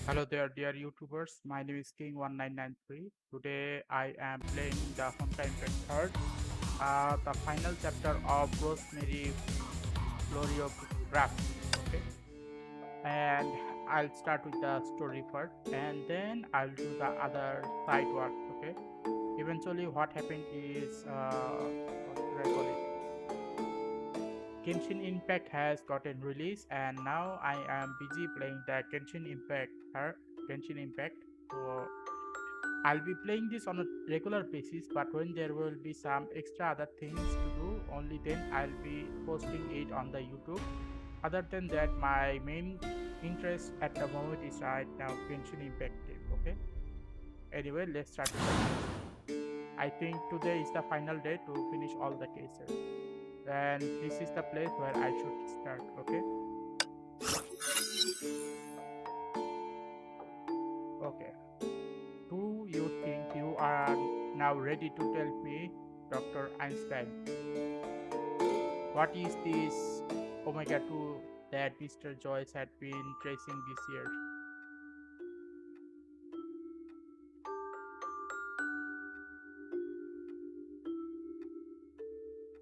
Hello there, dear YouTubers. My name is King1993. Today I am playing the Honkai Impact 3rd, the final chapter of Rosemary Floriograph. Okay, and I'll start with the story first, and then I'll do the other side work. Okay. Eventually, what happened is what should I call it? Genshin Impact has gotten released, and now I am busy playing the Genshin Impact. So I'll be playing this on a regular basis, but when there will be some extra other things to do, only then I'll be posting it on the YouTube. Other than that, my main interest at the moment is right now Genshin Impact game. Okay. Anyway, let's start with the case. I think today is the final day to finish all the cases. And this is the place where I should start. Okay. Okay. Do you think you are now ready to tell me, Dr. Einstein, what is this Omega 2 that Mr. Joyce had been tracing this year?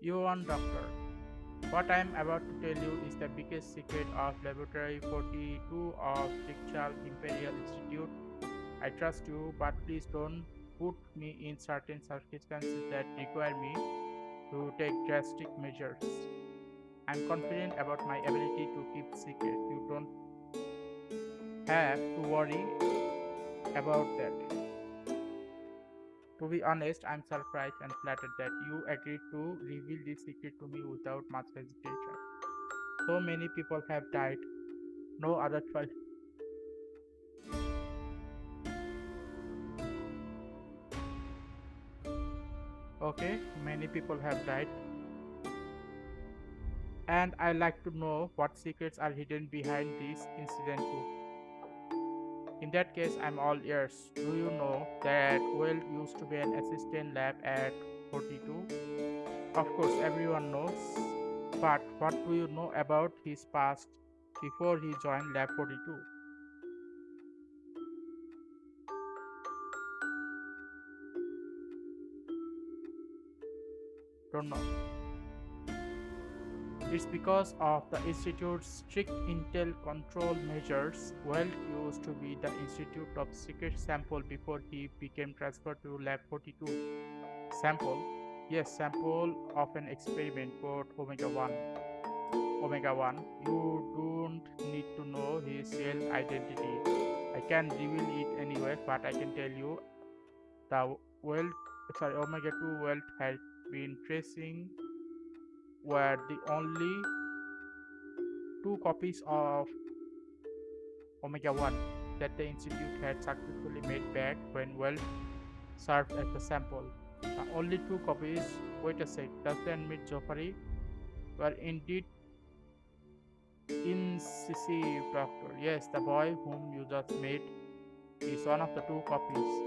You want, Doctor. What I am about to tell you is the biggest secret of Laboratory 42 of Chikchal Imperial Institute. I trust you, but please don't put me in certain circumstances that require me to take drastic measures. I'm confident about my ability to keep secret. You don't have to worry about that. To be honest, I'm surprised and flattered that you agreed to reveal this secret to me without much hesitation. So many people have died. No other choice. Okay, many people have died. And I like to know what secrets are hidden behind this incident too. In that case, I'm all ears. Do you know that Will used to be an assistant lab at 42? Of course, everyone knows. But what do you know about his past before he joined Lab 42? Don't know. It's because of the Institute's strict intel control measures. Weld used to be the Institute of Secret Sample before he became transferred to Lab 42. Sample? Yes, sample of an experiment called Omega 1. Omega 1, you don't need to know his real identity. I can reveal it anyway, but I can tell you the Weld, Omega 2 Weld had been tracing were the only two copies of Omega 1 that the Institute had successfully made back when Weld served as the sample. Only two copies. Wait a sec, does that mean Joffrey were indeed incisive, Doctor? Yes, the boy whom you just met is one of the two copies.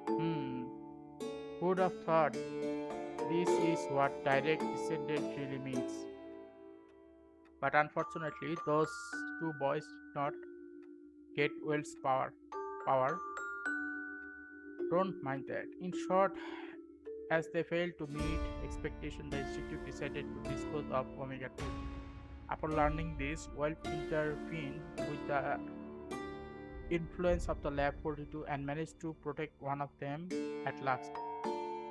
Hmm, who'd have thought this is what direct descendant really means? But unfortunately, those two boys did not get Weld's power. Don't mind that. In short, as they failed to meet expectation, the institute decided to dispose of Omega 2. Upon learning this, Weld intervened with the influence of the Lab 42 and managed to protect one of them at last.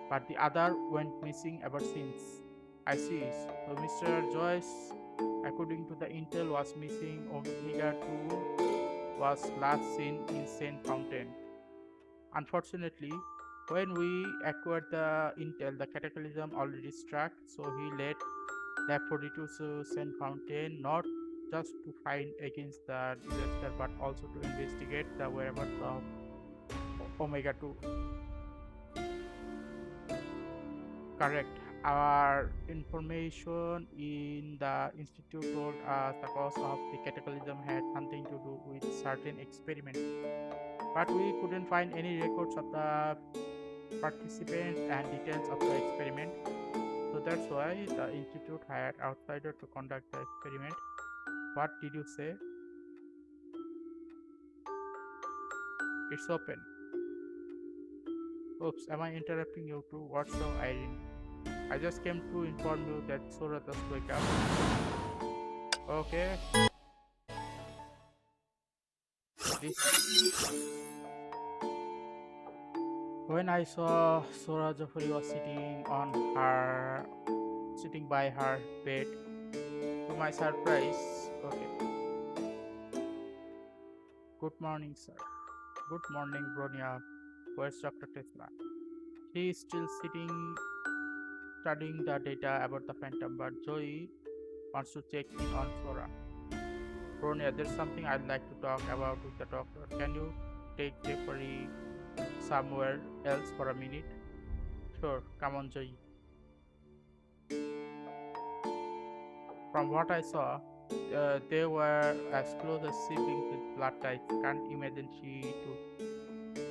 But the other went missing ever since. I see. So Mr. Joyce, according to the intel, was missing. Omega 2 was last seen in Saint Fountain. Unfortunately, when we acquired the intel, the cataclysm already struck, so he led Lab 42 to Saint Fountain not just to fight against the disaster but also to investigate the whereabouts of Omega 2. Correct. Our information in the institute told us the cause of the cataclysm had something to do with certain experiment, but we couldn't find any records of the participants and details of the experiment. So that's why the institute hired outsider to conduct the experiment. What did you say? It's open. Oops, am I interrupting you too? What's wrong, Irene? I just came to inform you that Sora just wake up. Okay, this. When I saw Sora Jafari was sitting by her bed, to my surprise, okay. Good morning, sir. Good morning, Bronya. Where's Dr. Tesla? He is still sitting studying the data about the phantom, but Joey wants to check in on Sora. Bronya, there's something I'd like to talk about with the doctor. Can you take Jeffrey somewhere else for a minute? Sure, come on, Joey. From what I saw, they were as close as siblings with blood ties. Can't imagine she to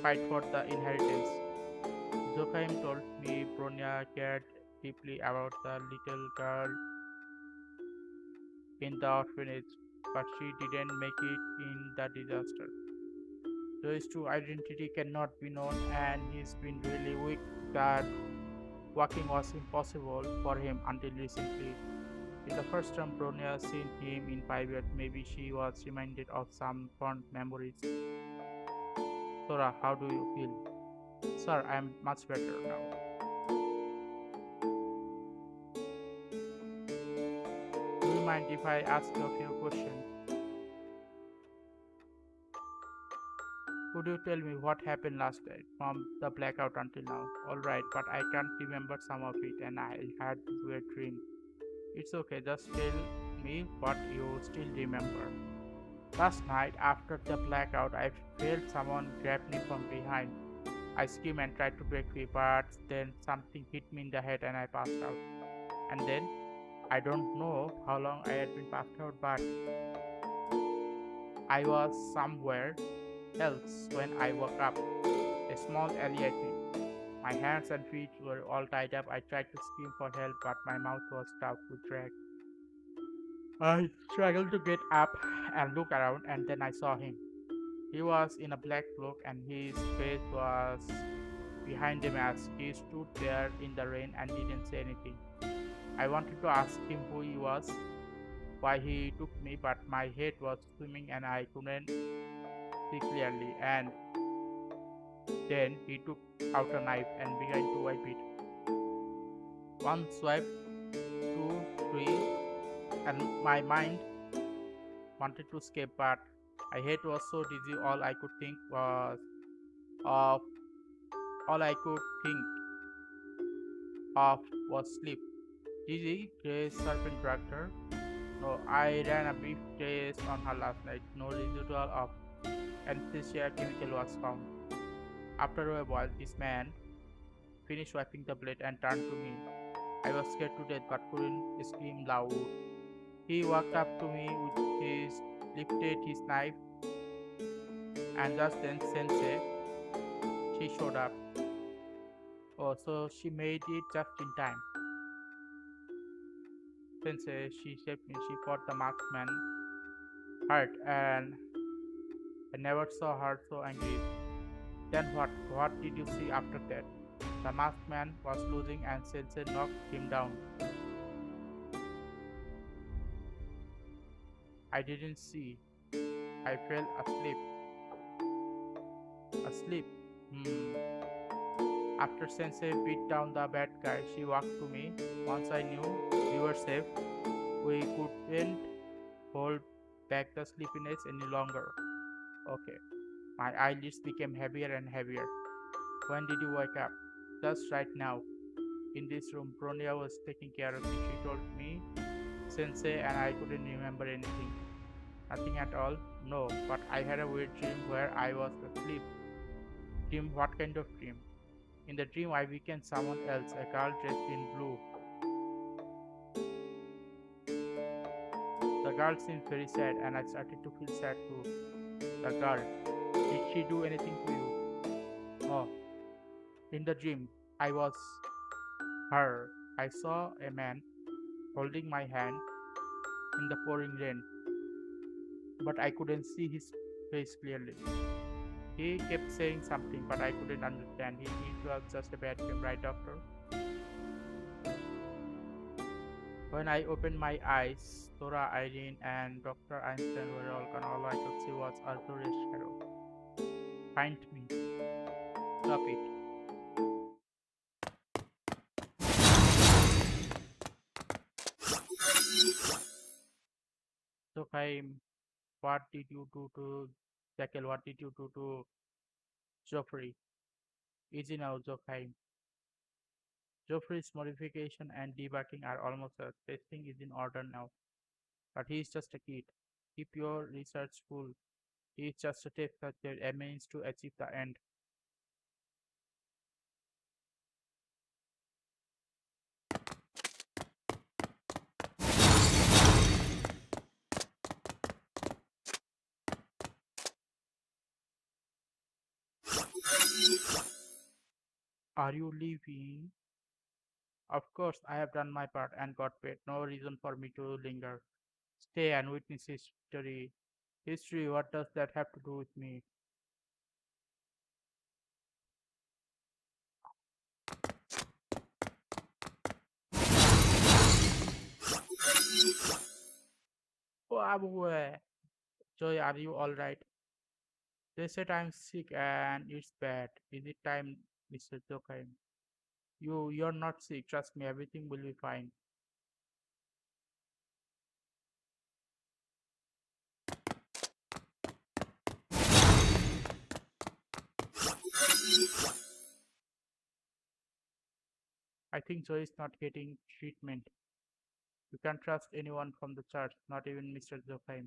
fight for the inheritance. Joachim told me Bronya cared deeply about the little girl in the orphanage, but she didn't make it in the disaster. Joy's true identity cannot be known, and he's been really weak that walking was impossible for him until recently. In the first time Bronya seen him in 5 years, maybe she was reminded of some fond memories. Sora, how do you feel? Sir, I am much better now. Do you mind if I ask you a few questions? Could you tell me what happened last night from the blackout until now? Alright, but I can't remember some of it and I had this weird dream. It's okay, just tell me what you still remember. Last night, after the blackout, I felt someone grab me from behind. I screamed and tried to break free, but then something hit me in the head and I passed out. And then, I don't know how long I had been passed out, but I was somewhere else when I woke up. A small alley, I think. My hands and feet were all tied up. I tried to scream for help, but my mouth was stuffed with drag. I struggled to get up and look around, and then I saw him. He was in a black cloak, and his face was behind a mask. He stood there in the rain and didn't say anything. I wanted to ask him who he was, why he took me, but my head was swimming and I couldn't see clearly. And then he took out a knife and began to wipe it. One swipe, two, three, and my mind wanted to escape, but my head was so dizzy. Of all I could think of was sleep. Dizzy, Grace serpent dragged her. No, I ran a brief test on her last night. No residual of anesthesia chemical was found. After a while, this man finished wiping the blade and turned to me. I was scared to death but couldn't scream loud. He walked up to me with lifted his knife, and just then Sensei, she showed up. Oh, so she made it just in time. Sensei, she saved me. She fought the marksman hurt, and I never saw her so angry. Then what? What did you see after that? The masked man was losing and Sensei knocked him down. I didn't see. I fell asleep. Asleep. Hmm. After Sensei beat down the bad guy, she walked to me. Once I knew we were safe, we couldn't hold back the sleepiness any longer. Okay. My eyelids became heavier and heavier. When did you wake up? Just right now. In this room, Bronya was taking care of me. She told me, Sensei, and I couldn't remember anything. Nothing at all? No, but I had a weird dream where I was asleep. Dream? What kind of dream? In the dream, I became someone else, a girl dressed in blue. The girl seemed very sad, and I started to feel sad too. The girl. Did she do anything to you? Oh, in the dream, I was her. I saw a man holding my hand in the pouring rain, but I couldn't see his face clearly. He kept saying something, but I couldn't understand. It was just a bad dream, right, doctor? When I opened my eyes, Dora, Irene, and Dr. Einstein were all gone. All I could see was Arthur's shadow. Find me. Stop it. Sophaim, what did you do to Jekyll? What did you do to Geoffrey? Easy now, Sophaim. Geoffrey's modification and debugging are almost there. Testing is in order now. But he is just a kid. Keep your research full. He is just a test subject, a means to achieve the end. Are you leaving? Of course, I have done my part and got paid. No reason for me to linger. Stay and witness history. History, what does that have to do with me? Oh, Joy, are you alright? They said I'm sick and it's bad. Is it time, Mr. Jokai? You're not sick. Trust me, everything will be fine. I think Joy is not getting treatment. You can't trust anyone from the church, not even Mr. Jokai.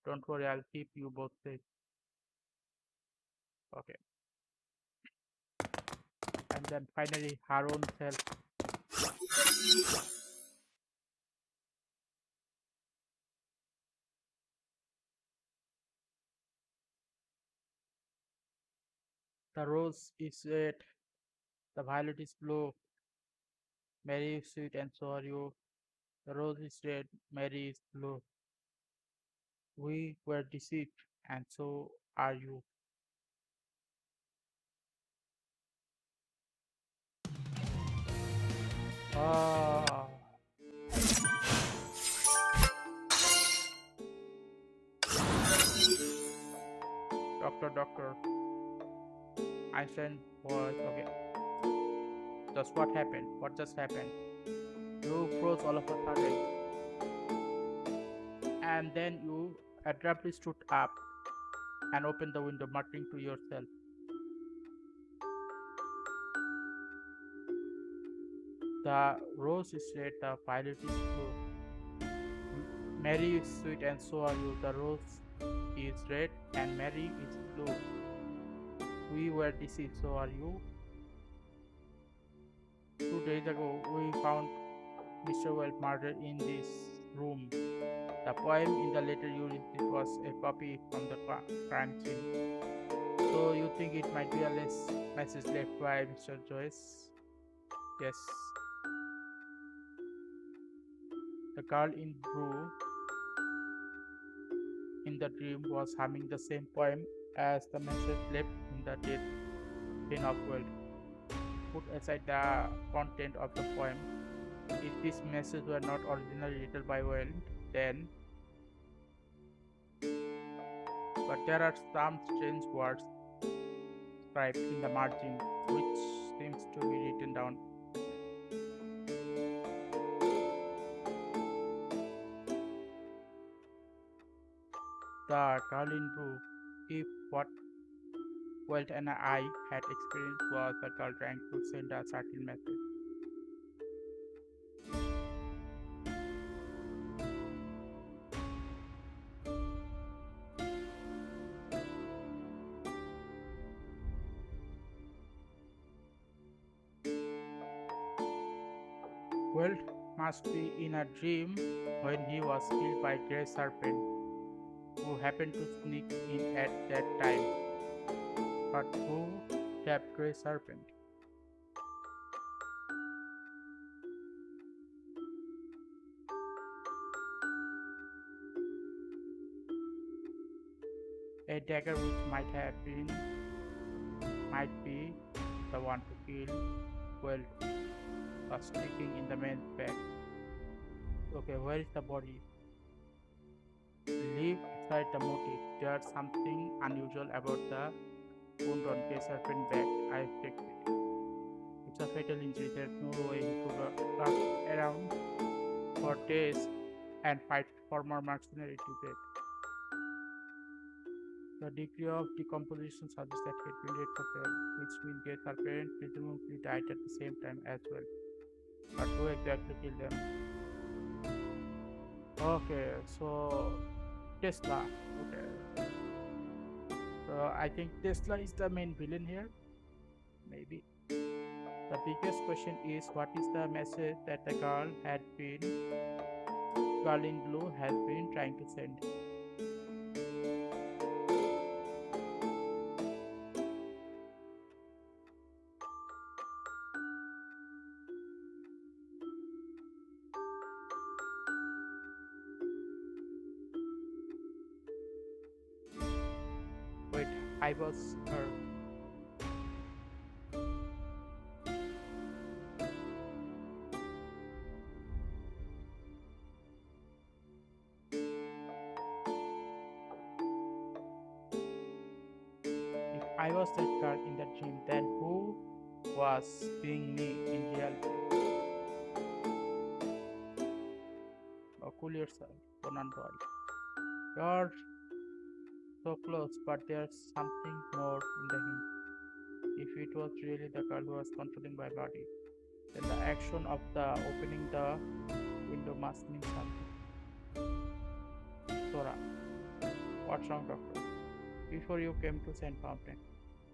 Don't worry, I'll keep you both safe. Okay. And then finally, her own self. The rose is red, the violet is blue. Mary is sweet, and so are you. The rose is red, Mary is blue. We were deceived, and so are you. Ah, doctor, Einstein was okay. Just what happened? What just happened? You froze all of a sudden, and then you abruptly stood up and opened the window, muttering to yourself. The rose is red, the violet is blue. Mary is sweet, and so are you. The rose is red, and Mary is blue. We were deceived, so are you. 2 days ago, we found Mr. Well murdered in this room. The poem in the letter you received was a copy from the crime scene. So you think it might be a less message left by Mr. Joyce? Yes. The girl in blue in the dream was humming the same poem as the message left in the dead pane of world. Put aside the content of the poem. If this message were not originally written by Weld, then but there are some strange words scribed in the margin which seems to be written down. The girl in blue, if what Welt and I had experienced was a girl trying to send a certain message. Welt must be in a dream when he was killed by Grey Serpent, who happened to sneak in at that time. But who tapped Grey Serpent? A dagger which might be the one to kill well was sticking in the man's back. Okay, where is the body? Leave aside the motive. There's something unusual about the wound on serpent back. I checked it. It's a fatal injury. There's no way he could walk around for days and fight former mercenary to death. The degree of decomposition suggests that he had been dead for several, which means their serpent presumably died at the same time as well. But who exactly killed them? Okay, so Tesla. Okay, so I think Tesla is the main villain here. Maybe. The biggest question is what is the message that the girl in blue has been trying to send? Wait, I was her. If I was that girl in the dream, then who was being me in reality? Oh, cool yourself, Conan Doyle. You're so close, but there's something more in the hint. If it was really the girl who was controlling my body, then the action of the opening the window must mean something. Sora, what's wrong, doctor? Before you came to St. Fountain,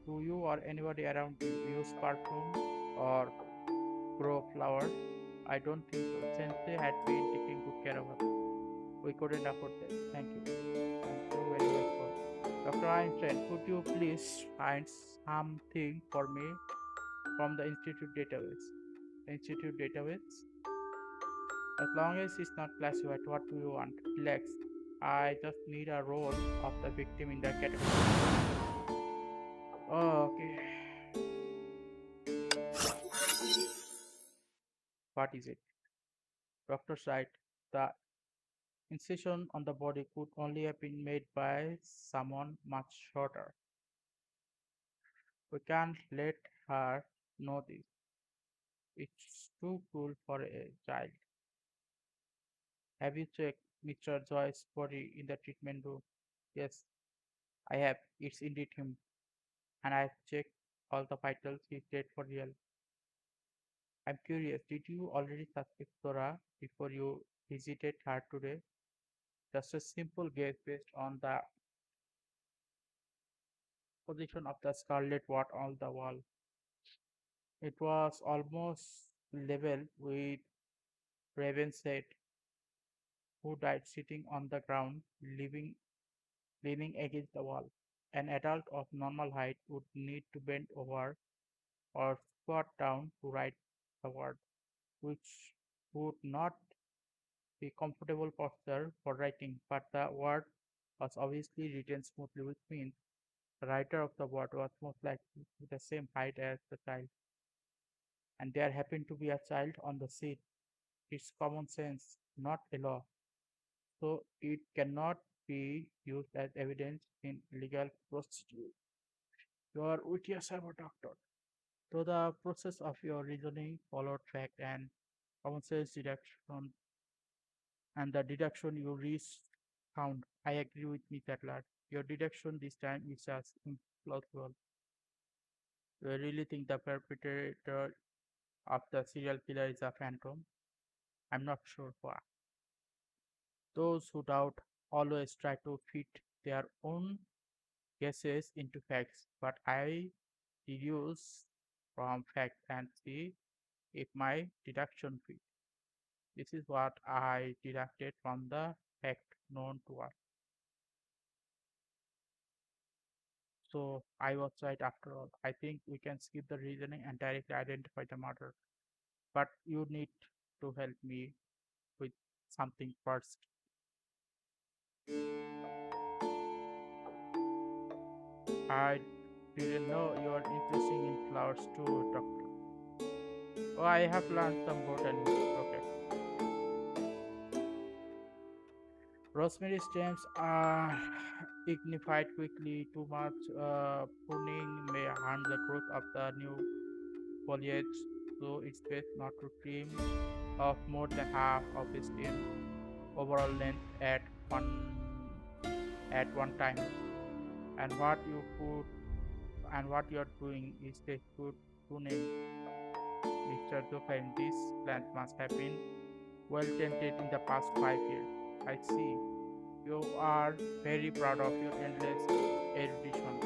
do you or anybody around you use perfume or grow flowers? I don't think so. Sensei had been taking good care of us. We couldn't afford that. Thank you. Thank you very much for Dr. Einstein. Could you please find something for me from the Institute database? Institute database? As long as it's not classified, what do you want? Relax. I just need a role of the victim in the category. Okay. What is it? Doctor's right. The incision on the body could only have been made by someone much shorter. We can't let her know this. It's too cool for a child. Have you checked Mr. Joyce's body in the treatment room? Yes, I have. It's indeed him. And I've checked all the vitals. He's dead for real. I'm curious, did you already suspect Dora before you visited her today? Just a simple guess based on the position of the scarlet wart on the wall. It was almost level with Raven's head, who died sitting on the ground, leaning against the wall. An adult of normal height would need to bend over or squat down to write the word, which would not be comfortable posture for writing, but the word was obviously written smoothly, which means the writer of the word was most likely the same height as the child, and there happened to be a child on the seat. It's common sense, not a law, so it cannot be used as evidence in legal procedure. You are with your doctor. So the process of your reasoning followed fact and common sense deduction, and the deduction you reached found. I agree with Miss Adler. Your deduction this time is just implausible. Do you really think the perpetrator of the serial killer is a phantom? I'm not sure why. Those who doubt always try to fit their own guesses into facts, but I deduce from facts and see if my deduction fits. This is what I deducted from the fact known to us. So I was right after all. I think we can skip the reasoning and directly identify the murder. But you need to help me with something first. I didn't know you are interested in flowers too, doctor. Oh, I have learned some botany. Okay. Rosemary stems are ignified quickly. Too much pruning may harm the growth of the new foliage, so it's best not to trim off more than half of the stem overall length at one time. And what you're doing is a good pruning, Mr. Jochen. This plant must have been well tended in the past 5 years. I see. You are very proud of your endless erudition.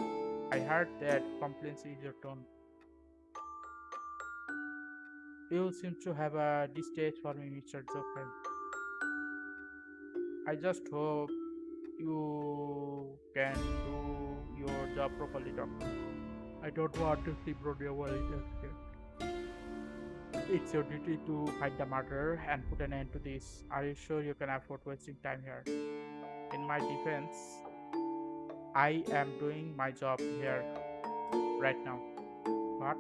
I heard that complaints is your tone. You seem to have a distaste for me, Mr. Jochen. I just hope you can do your job properly, doctor. I don't want to see Brody here. It's your duty to find the murderer and put an end to this. Are you sure you can afford wasting time here? In my defense, I am doing my job here right now. But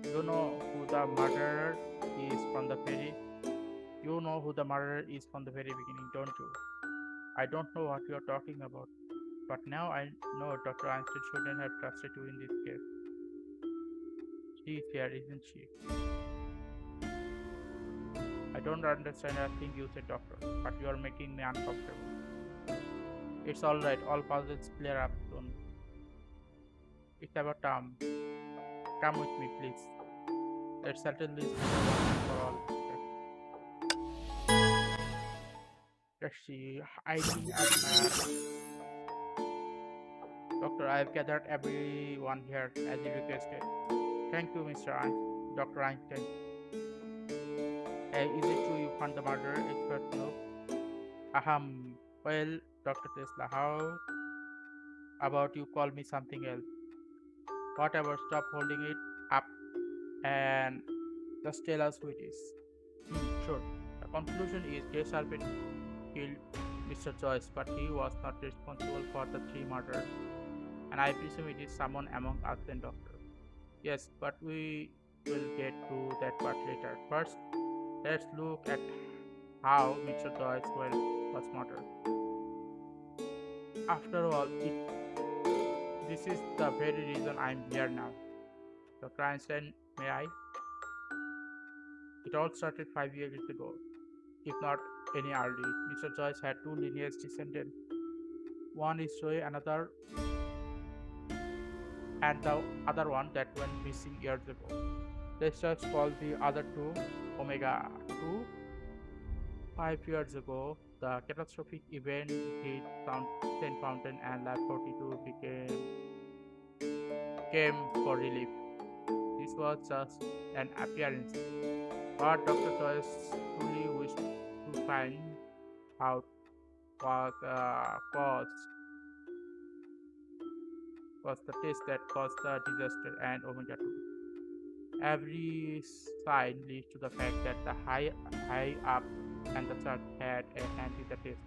you know who the murderer is from the very you know who the murderer is from the very beginning, don't you? I don't know what you are talking about. But now I know Dr. Einstein shouldn't have trusted you in this case. She is here, isn't she? I don't understand a thing you said, doctor, but you are making me uncomfortable. It's alright, all puzzles clear up soon. It's about time. Come with me, please. Let's settle this once and for all. Let's see. I think Doctor, I have gathered everyone here as you requested. Thank you, Dr. Einstein. Is it true you found the murderer? Expert, no. Aham. Well, Dr. Tesla, how about you call me something else? Whatever, stop holding it up and just tell us who it is. Sure. The conclusion is Gay Serpent killed Mr. Joyce, but he was not responsible for the three murders. And I presume it is someone among us and Doctor. Yes, but we will get to that part later. First, let's look at how Mr. Joyce was murdered. After all, this is the very reason I'm here now. Dr. Einstein, may I? It all started 5 years ago, if not any early. Mr. Joyce had two lineage descendants. One is Zoe, and the other one that went missing years ago. Let's just call the other two Omega 2. 5 years ago, the catastrophic event hit Saint Fountain and Lab 42 came for relief. This was just an appearance, but Dr. Joyce truly wished to find out what was the test that caused the disaster and Omega 2. Every sign leads to the fact that the high up and the church had a hand in the test,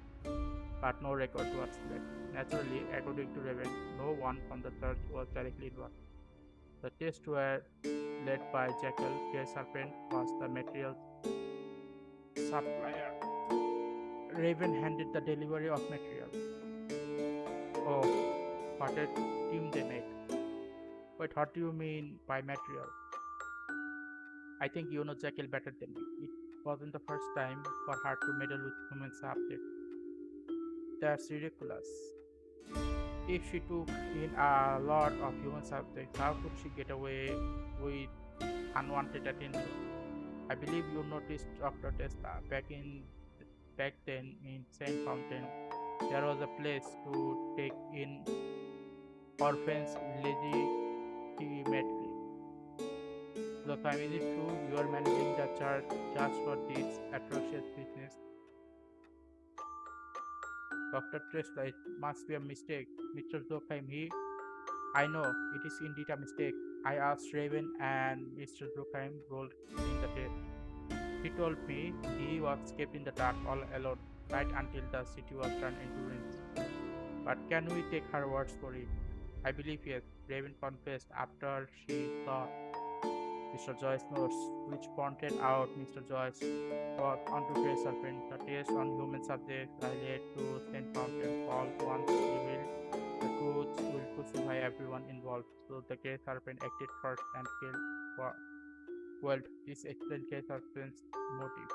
but no record was left. Naturally, according to Raven, no one from the church was directly involved. The tests were led by Jackal. Gay Serpent was the material supplier. Raven handed the delivery of material. Oh, what a team they made. Wait, what do you mean by material? I think you know Jackal better than me. It wasn't the first time for her to meddle with human subjects. That's ridiculous. If she took in a lot of human subjects, how could she get away with unwanted attention? I believe you noticed Dr. Tesla back then in Saint Fountain. There was a place to take in orphans legitimately. Look, is it true you are managing the church just for this atrocious business? Dr. Tesla, it must be a mistake. Mr. Durkheim, I know, it is indeed a mistake. I asked Raven and Mr. Durkheim rolled in the test. He told me he was kept in the dark all alone, right until the city was turned into ruins. But can we take her words for it? I believe yes. Raven confessed after she saw Mr. Joyce's notes, which pointed out Mr. Joyce was onto Grey Serpent. The test on human subjects led to Saint Fountain Fall once revealed. The truth will crucify everyone involved, so the Grey Serpent acted first and killed Weld. This explains Grey Serpent's motive.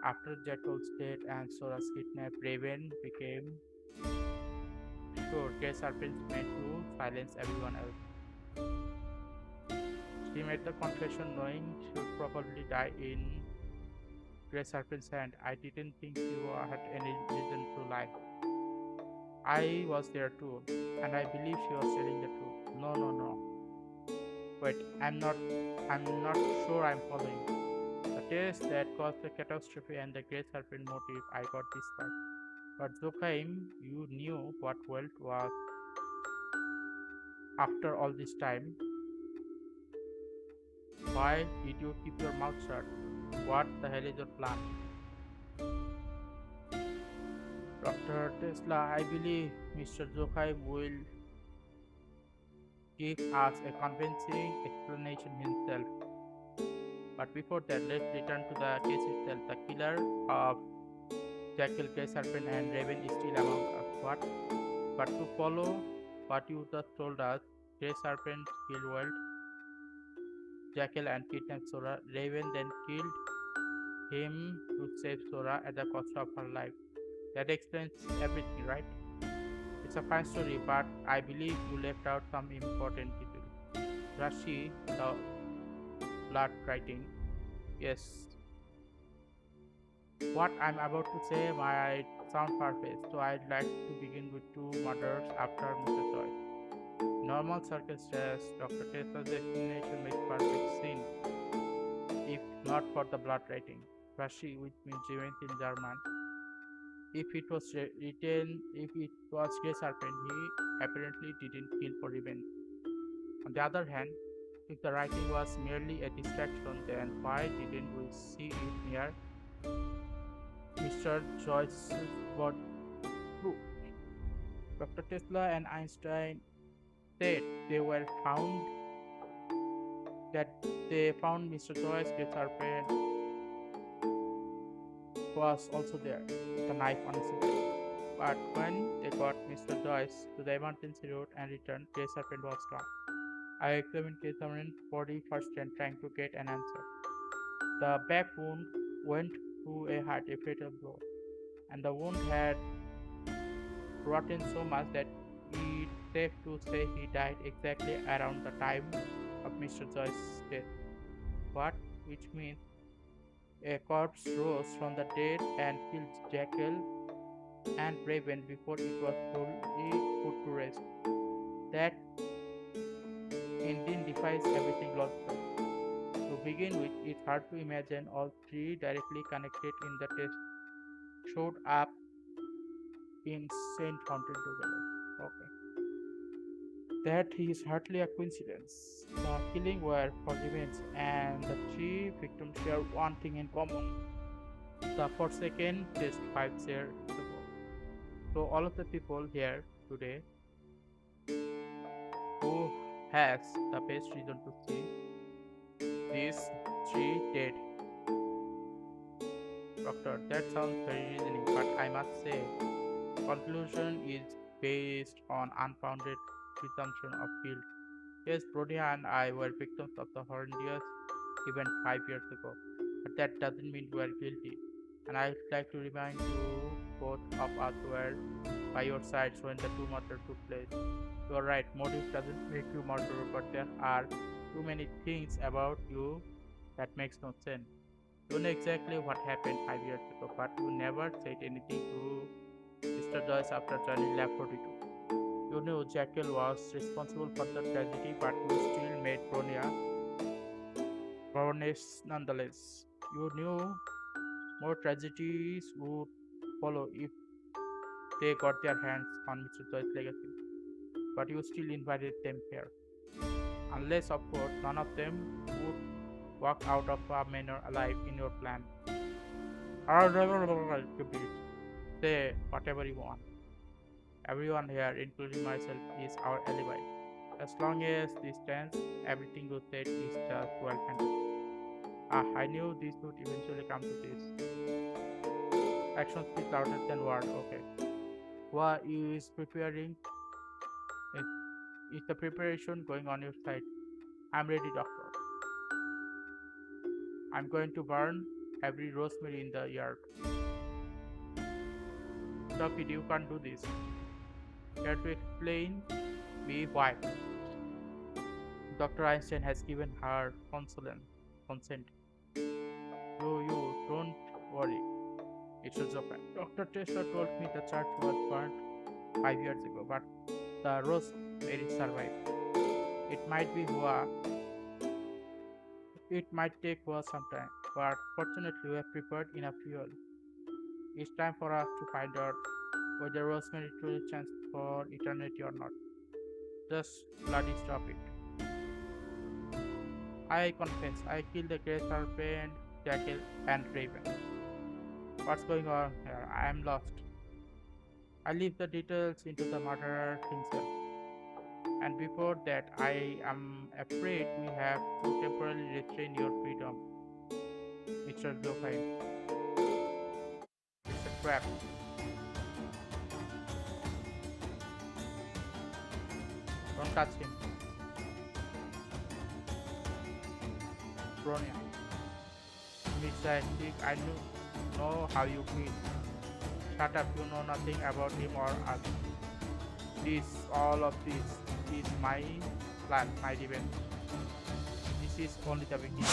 After Jekyll's death and Sora's kidnap, Raven became sure Grey Serpent's meant to silence everyone else. She made the confession knowing she would probably die in Grey Serpent's hand. I didn't think you had any reason to lie. I was there too, and I believe she was telling the truth. No, no, no. Wait, I'm not sure I'm following. The test that caused the catastrophe and the Grey Serpent motive, I got this part. But Zokheim, you knew what Welt was after all this time. Why did you keep your mouth shut? What the hell is your plan? Dr. Tesla, I believe Mr. Zokheim will give us a convincing explanation himself. But before that, let's return to the case itself. The killer of Jackal, Grey Serpent, and Raven is still among us. What? But to follow what you just told us, Grey Serpent killed Welt, Jackal, and kidnapped Sora. Raven then killed him to save Sora at the cost of her life. That explains everything, right? It's a fine story, but I believe you left out some important details. Rashi, the blood writing. Yes. What I'm about to say might sound far-fetched, so I'd like to begin with two murders after Mr. Joyce. Normal circumstances, Dr. Tesla's explanation makes perfect sense, if not for the blood writing. Rashi, which means event in German. If it was Grey Serpent, he apparently didn't kill for revenge. On the other hand, if the writing was merely a distraction, then why didn't we see it near Mr. Joyce's body? True. Dr. Tesla and Einstein said that they found Mr. Joyce, Grey Serpent was also there, with a knife on his head. But when they got Mr. Joyce to the emergency room and returned, Grey Serpent was gone. I examined Grey Serpent's body first and trying to get an answer. The back wound went through a heart, a fatal blow, and the wound had rotten so much that it's safe to say he died exactly around the time of Mr. Joyce's death. What? Which means a corpse rose from the dead and killed Jackal and Raven before it was fully put to rest. That indeed defies everything logical. To begin with, it's hard to imagine all three directly connected in the test showed up in Saint Fountain together. Okay. That is hardly a coincidence. The killing were for revenge, and the three victims share one thing in common. The Forsaken test 5 years ago. So all of the people here today who has the best reason to see these three dead. Doctor, that sounds very reasoning, but I must say, conclusion is based on unfounded presumption of guilt. Yes, Brodia and I were victims of the horrendous event 5 years ago, but that doesn't mean we are guilty. And I'd like to remind you, both of us were by your sides when the two murders took place. You're right, motive doesn't make you murderer, but there are too many things about you that makes no sense. You know exactly what happened 5 years ago, but you never said anything to Mr. Joyce after joining Lab 42. You knew Jackal was responsible for the tragedy, but you still made Baroness nonetheless. You knew more tragedies would follow if they got their hands on Mr. Joyce's legacy, but you still invited them here. Unless, of course, none of them would walk out of a manor alive in your plan. Say whatever you want. Everyone here, including myself, is our alibi. As long as this stands, everything you said is just well handled. Ah, I knew this would eventually come to this. Action speaks louder than word. Okay. What is preparing? Is the preparation going on your side? I'm ready, doctor. I'm going to burn every rosemary in the yard. Stop it, you can't do this. You have to explain me why. Dr. Einstein has given her consent. You, don't worry. It should open. Dr. Tesla told me the church was burned 5 years ago, but the Rosemary survived. It might be Hua. It might take Hua some time, but fortunately we have prepared enough fuel. It's time for us to find out whether Rosemary truly stands for eternity or not. Just bloody stop it. I confess, I killed the Grey Serpent, Jackal, and Raven. What's going on here? I am lost. I leave the details into the murderer himself. And before that, I am afraid we have to temporarily restrain your freedom, Mr. Zofine. It's a trap. Don't touch him. Bronya. Miss I know how you feel. Shut up, you know nothing about him or us. All of this is my plan, my revenge. This is only the beginning.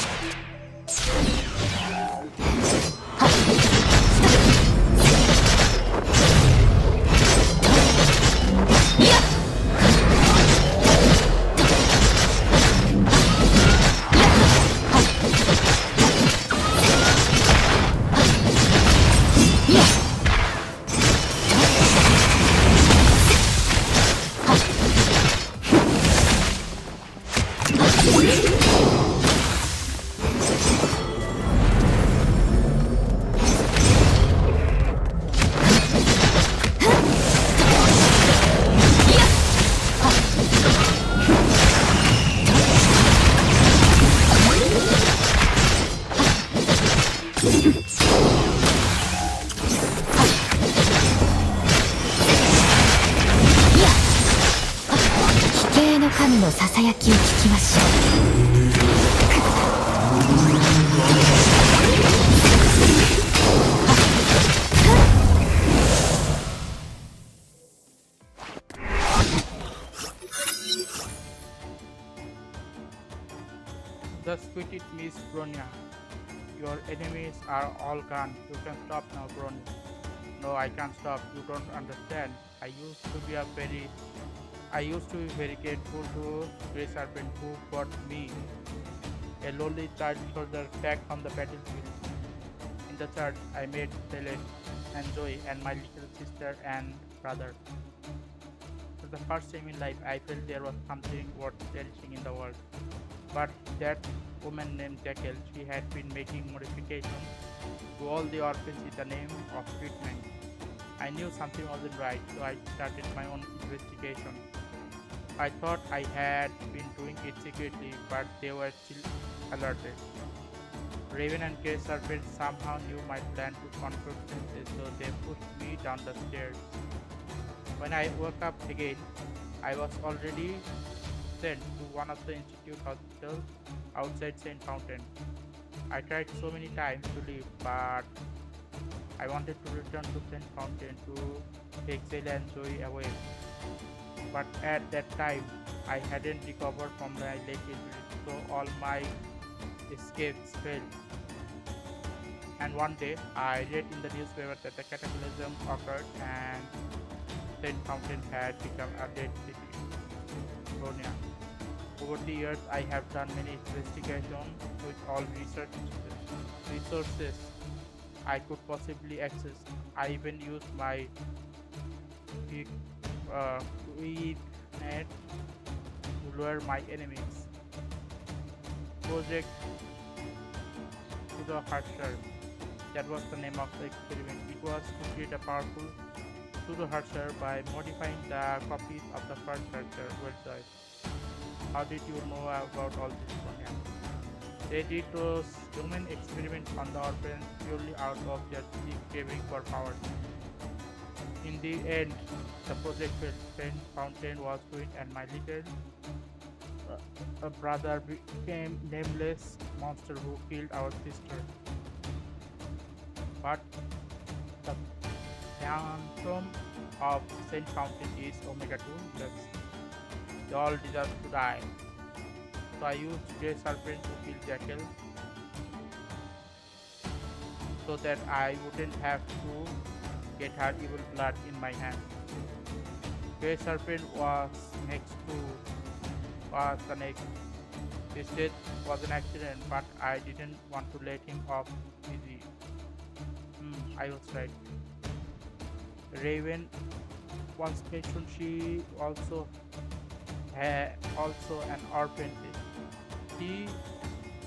Just quit it, Miss Bronya. Your enemies are all gone. You can stop now, Bronya. No, I can't stop. You don't understand. I used to be very grateful to Grey Serpent who got me, a lonely child soldier, back from the battlefield. In the church, I met Celeste and Zoe and my little sister and brother. For the first time in life, I felt there was something worth cherishing in the world. But that woman named Jackal, she had been making modifications to all the orphans in the name of treatment. I knew something wasn't right, so I started my own investigation. I thought I had been doing it secretly, but they were still alerted. Raven and Grey Serpent somehow knew my plan to confront Princess, so they pushed me down the stairs. When I woke up again, I was already sent to one of the institute hospitals outside St. Fountain. I tried so many times to leave, but I wanted to return to St. Fountain to take Celia and Zoe away. But at that time, I hadn't recovered from my leg injury, so all my escapes failed. And one day, I read in the newspaper that the cataclysm occurred and St. Fountain had become a dead city. Bronya. Over the years, I have done many investigations with all resources I could possibly access. I even used my net to lure my enemies. Project to the Harsher. That was the name of the experiment. It was to create a powerful pseudo-harsher by modifying the copies of the first harsher. Well, Joyce, how did you know about all this, Sonia? They did those human experiments on the orphans purely out of their sick craving for power. In the end, the project failed. Fountain was ruined, and my little brother became nameless monster who killed our sister. But the phantom of Saint Fountain is Omega 2. They all deserve to die. So I used Grey Serpent to kill Jackal so that I wouldn't have to get her evil blood in my hand. Grey Serpent was the next. His death was an accident, but I didn't want to let him off easy. I was right. Raven once mentioned she also an orphan. He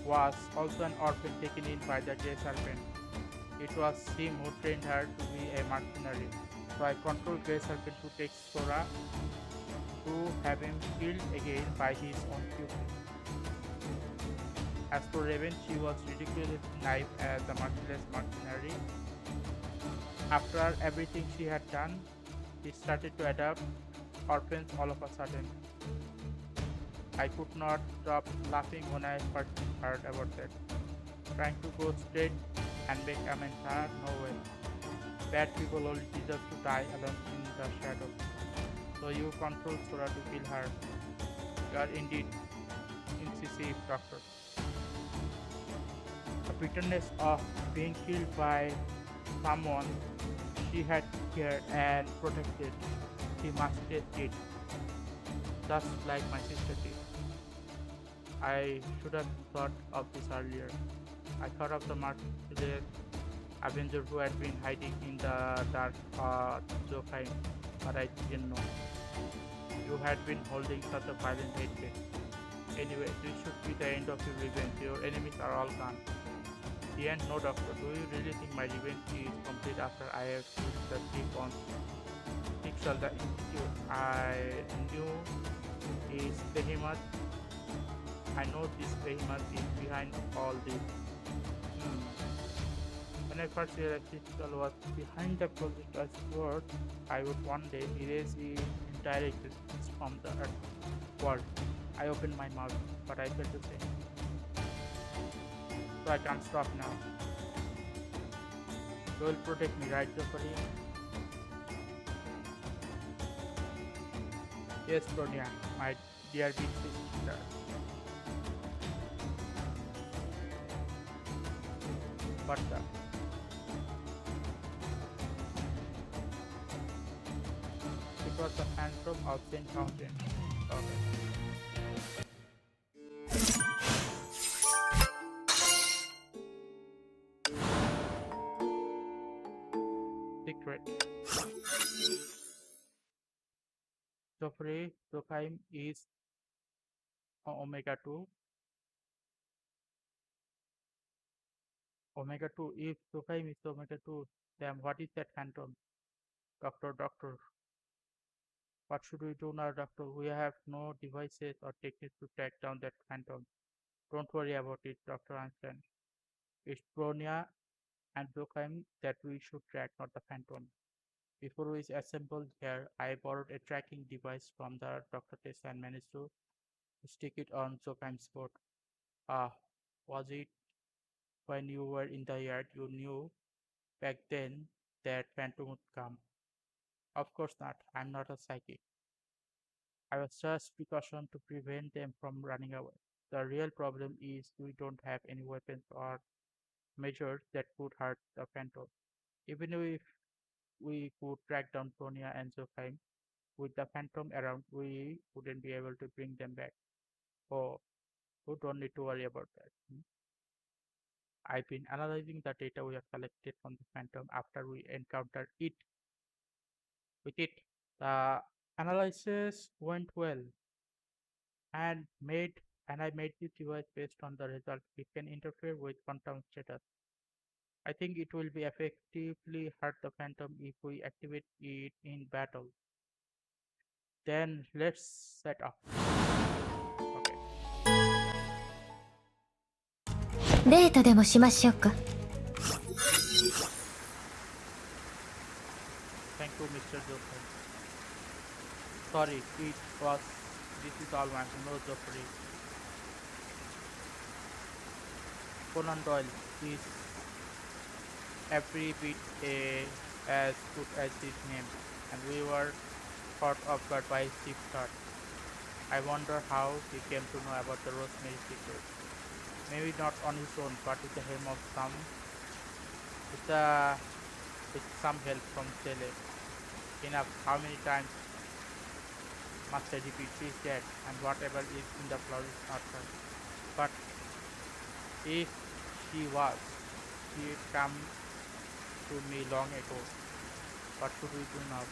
was also an orphan taken in by the Grey Serpent. It was him who trained her to be a mercenary. So I controlled Grey Serpent to take Sora to have him killed again by his own pupil. As for Raven, she was ridiculously naive as a merciless mercenary. After everything she had done, she started to adopt orphans all of a sudden. I could not stop laughing when I first heard about that. Trying to go straight and make amends, no way. Bad people only deserve to die alone in the shadows. So you control Sora to kill her. You are indeed incisive, Doctor. The bitterness of being killed by someone she had cared and protected, she must taste it, just like my sister did. I should have thought of this earlier. I thought of the merciless Avenger who had been hiding in the dark Jokai, but I didn't know. You had been holding such a violent hatred. Anyway, this should be the end of your revenge. Your enemies are all gone. The end, no, Doctor. Do you really think my revenge is complete after I have killed the thief on Pixel the Institute? I knew is Behemoth. I know this Behemoth is behind all this. When I first realized Pixel was behind the project I swore I would one day erase its entire existence from the earth world. I opened my mouth, but I felt the same. So I can't stop now. You will protect me, right, Jeffrey? Yes, Bronya, my dear big sister. But it was the phantom of Saint Fountain. Okay. Secret. Jeffrey Joachim is Omega 2. Omega 2. If Joachim is Omega 2, then what is that phantom? Doctor. What should we do now, Doctor? We have no devices or techniques to track down that phantom. Don't worry about it, Dr. Einstein. It's Bronya and Joachim that we should track, not the phantom. Before we assembled here, I borrowed a tracking device from the Dr. Tessa and managed to stick it on Joachim's boat. Ah, was it when you were in the yard you knew back then that phantom would come? Of course not. I'm not a psychic. I was just precaution to prevent them from running away. The real problem is we don't have any weapons or measures that could hurt the phantom. Even if we could track down Tonya and Joachim, with the phantom around, we wouldn't be able to bring them back. Oh, you don't need to worry about that. I've been analyzing the data we have collected from the phantom after we encountered it with it. The analysis went well and made and I made this device based on the result. It can interfere with quantum status. I think it will be effectively hurt the phantom if we activate it in battle. Then let's set up. Okay. デートでもしましょうか。Thank you, Mr. Joker. Sorry, it was. This is all my no Joffrey. Conan Doyle is every bit as good as his name, and we were caught off guard by his cheap shot. I wonder how he came to know about the Rosemary secret. Maybe not on his own, but with the help of with the with some help from Tele. Enough. How many times must I repeat? She is dead, and whatever is in the floor is not her. But if she was, she had come to me long ago. What should we do now?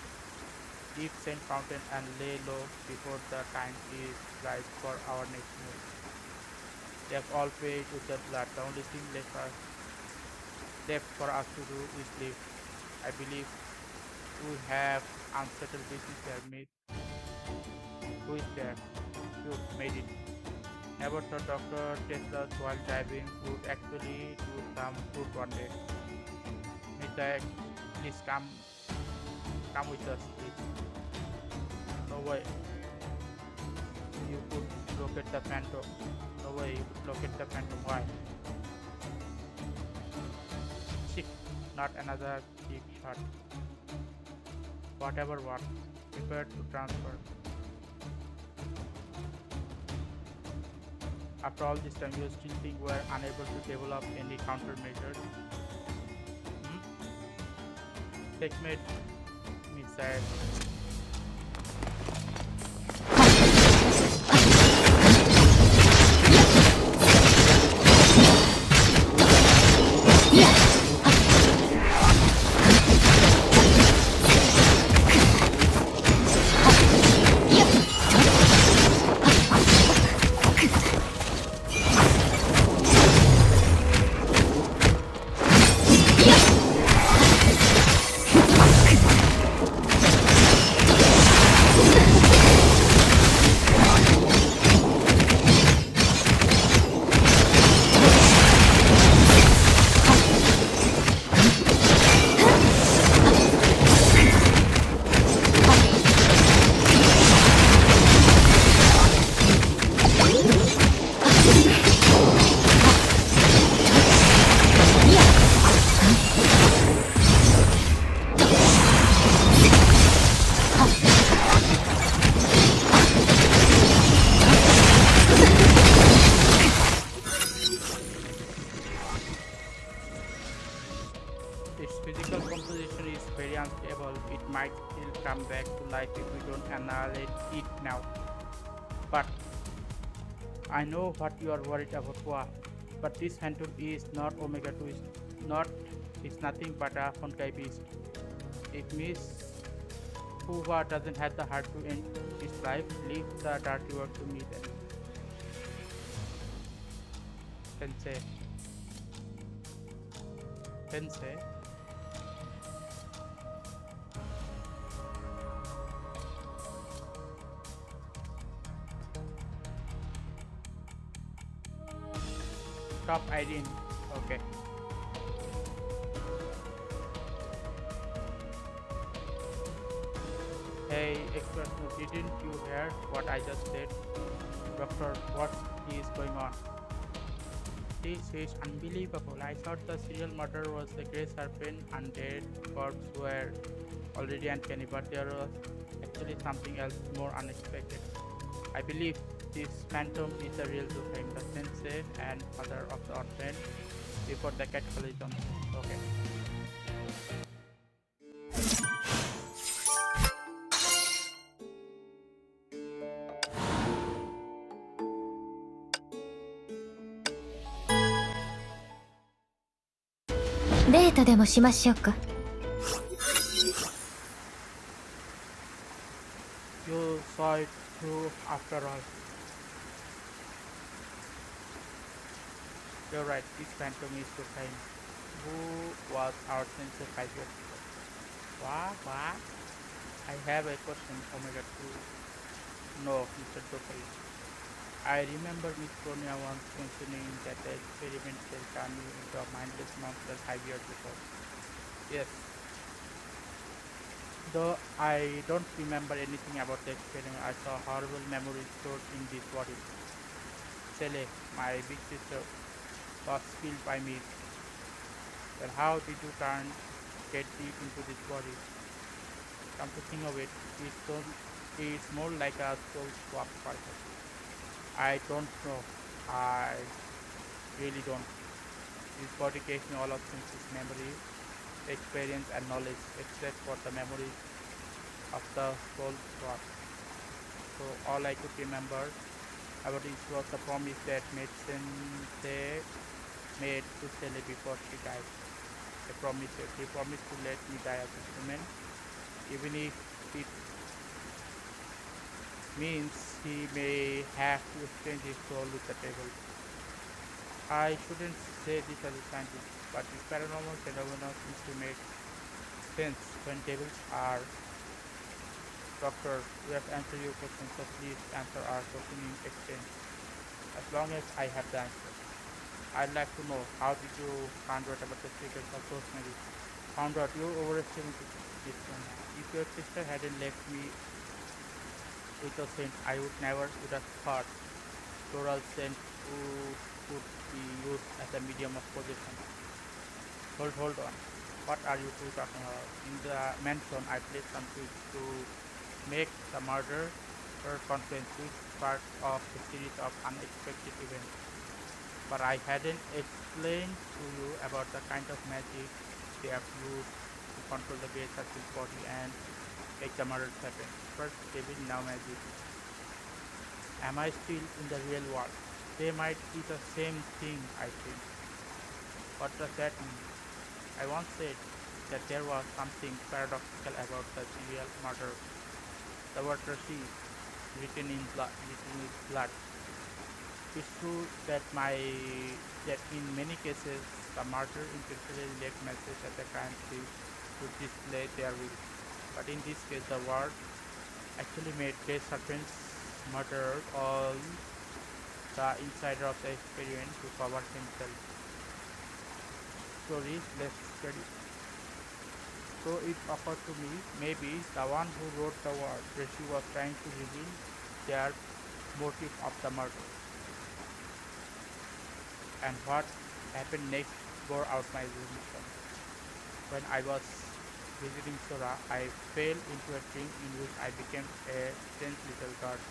Deep Saint Fountain and lay low before the time is right for our next move. They have all paid with their blood. The only thing left for us to do is live. I believe we have unsettled business here, Miss. Who is there? You made it. Never thought Dr. Tesla while driving would actually do some fruit one day. Miss, please come with us, please. No way. You could locate the phantom. No way you could locate the phantom. Why? Shit, not another cheap shot. Whatever what. Prepare to transfer. After all this time, you still think we are unable to develop any countermeasures? Checkmate, missile. Its physical composition is very unstable. It might still come back to life if we don't annihilate it now. But I know what you are worried about, Hua. But this phantom is not Omega 2 it's nothing but a Honkai beast. If Miss Hua doesn't have the heart to end its life, leave the dirty work to me then. Sensei. Sensei. Stop Irene. Okay. Hey, expert, didn't you hear what I just said? Doctor, what is going on? This is unbelievable. I thought the serial murderer was the Grey Serpent and dead corpses were already uncanny, but there was actually something else more unexpected. I believe this phantom is the real Wuthering, the sensei and father of the orphan before the cataclysm. Okay.デートでもしましょうか。You saw it through after all. You're right, this phantom is Wuthering. who was our sensei 5 years ago. What? I have a question, Omega 2. No, Mr. Dokari. I remember Miss Sonia once mentioning that the experiment will turn you into a mindless monster 5 years ago. Yes, though I don't remember anything about the experiment, I saw horrible memories stored in this body. Sele, my big sister, was killed by me. Then how did you get deep into this body? Come to think of it, it's more like a soul swap process. I don't know. I really don't. This body gives me all of senses, memories, experience and knowledge, except for the memories of the soul swap. So all I could remember about it was the promise that Sensei made to Sele before she died. He promised to let me die as a human, even if it means he may have to exchange his soul with the devil. I shouldn't say this as a scientist, but this paranormal phenomena seems to make sense when devils are doctor. We have answered your question, so please answer our question in exchange, as long as I have the answer. I'd like to know, how did you find out about the secrets of Rosemary? Found out you overestimated this one. If your sister hadn't left me with a scent, I would have thought floral scent could be used as a medium of possession. Hold on. What are you two talking about? In the mansion, I played some tricks to make the murder confluence, which part of a series of unexpected events. But I hadn't explained to you about the kind of magic they have used to control the base of his body and make the murders happen. First devil, now magic. Am I still in the real world? They might be the same thing, I think. What does that mean? I once said that there was something paradoxical about the serial murder. The word Rashi written with blood. It's true that in many cases the murderer intentionally left messages at the crime scene to display their will. But in this case the word actually made death sentence murderer all the insider of the experiment to cover himself. Story less study. So it occurred to me, maybe the one who wrote the word Rishi was trying to reveal their motive of the murder. And what happened next bore out my imagination. When I was visiting Sora, I fell into a dream in which I became a strange little girl.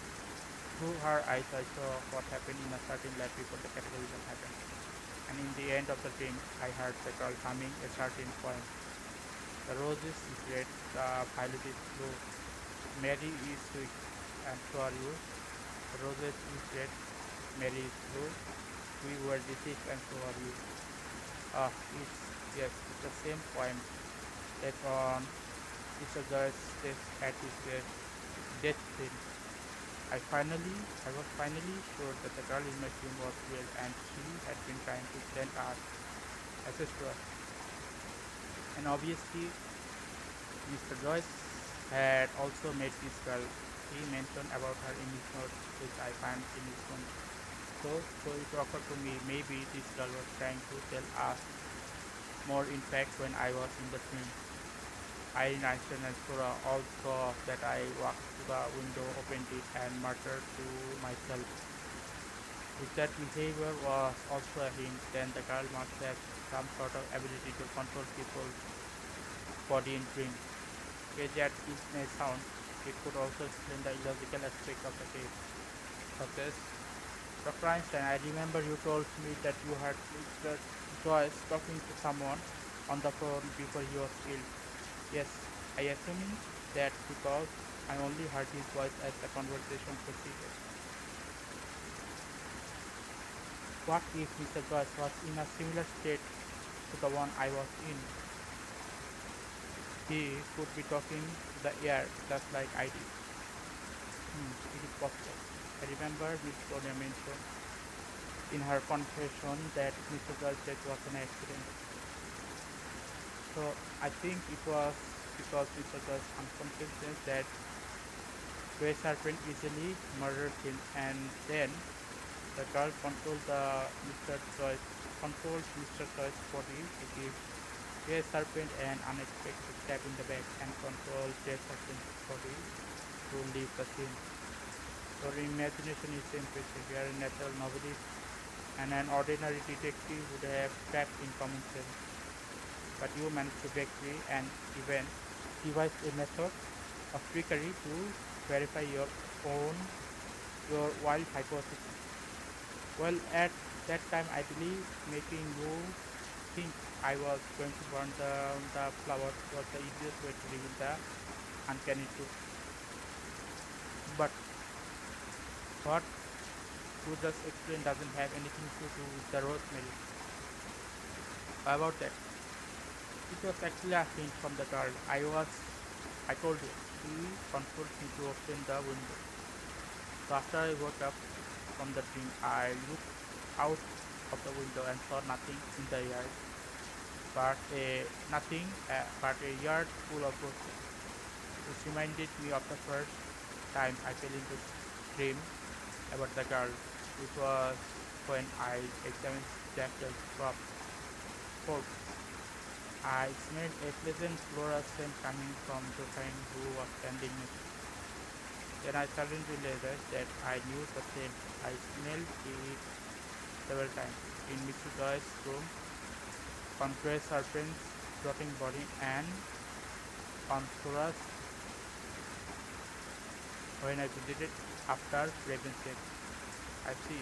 Through her eyes I saw what happened in a certain lab before the cataclysm happened. And in the end of the dream, I heard the girl humming a certain poem. The roses is red, the violet is blue. Mary is sweet, and so are you. The roses is red, Mary is blue. We were deceased, and so are you. It's the same poem that on Mr. Joyce's death at his death scene. I was finally sure that the girl in my dream was real, and she had been trying to send us access to us. And obviously, Mr. Joyce had also met this girl. He mentioned about her in his notes, which I found in his phone. So it occurred to me, maybe this girl was trying to tell us more. In fact, when I was in the dream, I, Einstein and Sora all saw that I walked to the window, opened it, and muttered to myself. If that behavior was also a hint, then the girl must have some sort of ability to control people's body in dreams. Crazy as it may sound, it could also explain the illogical aspect of the case, such as Dr. Einstein, I remember you told me that you had Mr. Joyce talking to someone on the phone before he was killed. Yes, I assume that because I only heard his voice as the conversation proceeded. What if Mr. Joyce was in a similar state to the one I was in? He could be talking to the air just like I did. It is possible. I remember Miss Sonia mentioned in her confession that Mr. Joyce's death was an accident. So I think it was because Mr. Joyce unconscious that Grey Serpent easily murdered him, and then the girl controls Mr. Joyce's body to give Grey Serpent an unexpected stab in the back and control Grey Serpent's body to leave the scene. Your imagination is impressive. You are a natural novelist, and an ordinary detective would have cracked in common sense. But you managed to break free and even devise a method of trickery to verify your wild hypothesis. Well, at that time, I believe making you think I was going to burn the flowers was the easiest way to reveal the uncanny truth. But what you just explained doesn't have anything to do with the Rosemary. How about that? It was actually a hint from the girl. I told you, she controlled me to open the window. So after I woke up from the dream, I looked out of the window and saw nothing in the yard, but a yard full of roses. This reminded me of the first time I fell into dream about the girl. It was when I examined Jack's corpse. I smelled a pleasant floral scent coming from the friend who was standing next. Then I suddenly realized that I knew the scent. I smelled it several times in Mr. Joyce's room, on Grey Serpent's rotting body, and on Thora's when I visited after Raven's death. I see.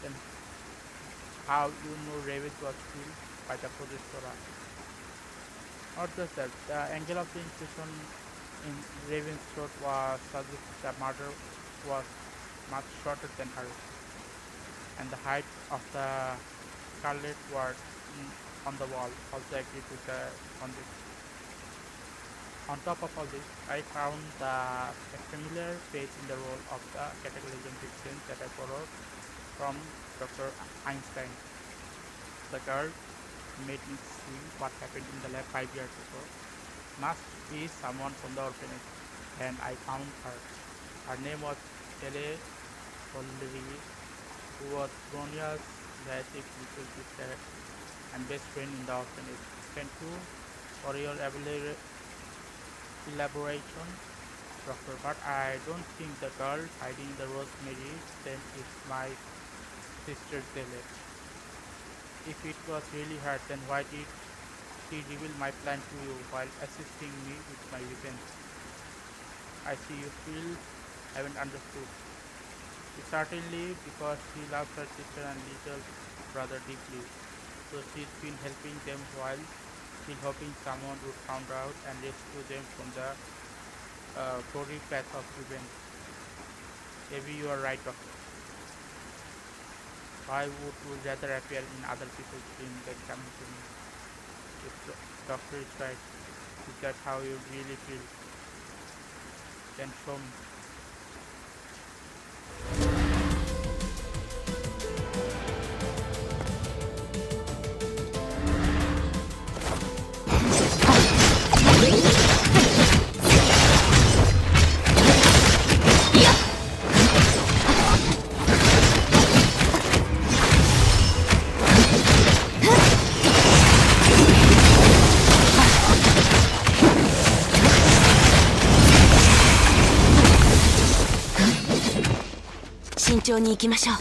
Then how you know Raven was killed by the possessor? Not just that, the angle of the incision in Raven's throat was suggests the murder was much shorter than hers, and the height of the scarlet word on the wall also agreed with the conjecture. On top of all this, I found a familiar page in the role of the cataclysm distance that I borrowed from Dr. Einstein. The girl made me see what happened in the lab 5 years ago. Must be someone from the orphanage, and I found her. Her name was Stellasora, who was Bronia's tragic little sister and best friend in the orphanage. Thank you for your elaboration, Doctor, but I don't think the girl hiding the Rosemary scent is my sister Zenless. If it was really her, then why did she reveal my plan to you while assisting me with my revenge? I see you still haven't understood. It's certainly because she loves her sister and little brother deeply, so she's been helping them while still hoping someone would find out and rescue them from the gory path of revenge. Maybe you are right, Doctor. Why would you rather appear in other people's dreams than coming to me? If the doctor is right, is that how you really feel? Then show me.慎重に行きましょう。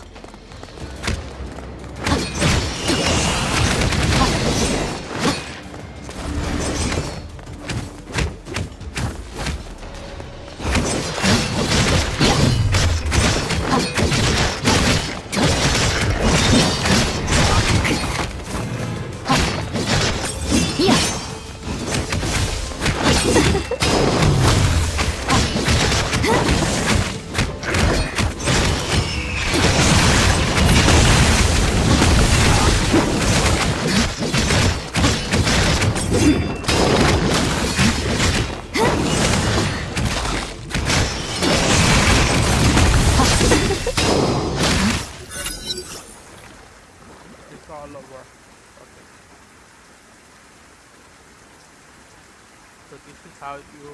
how you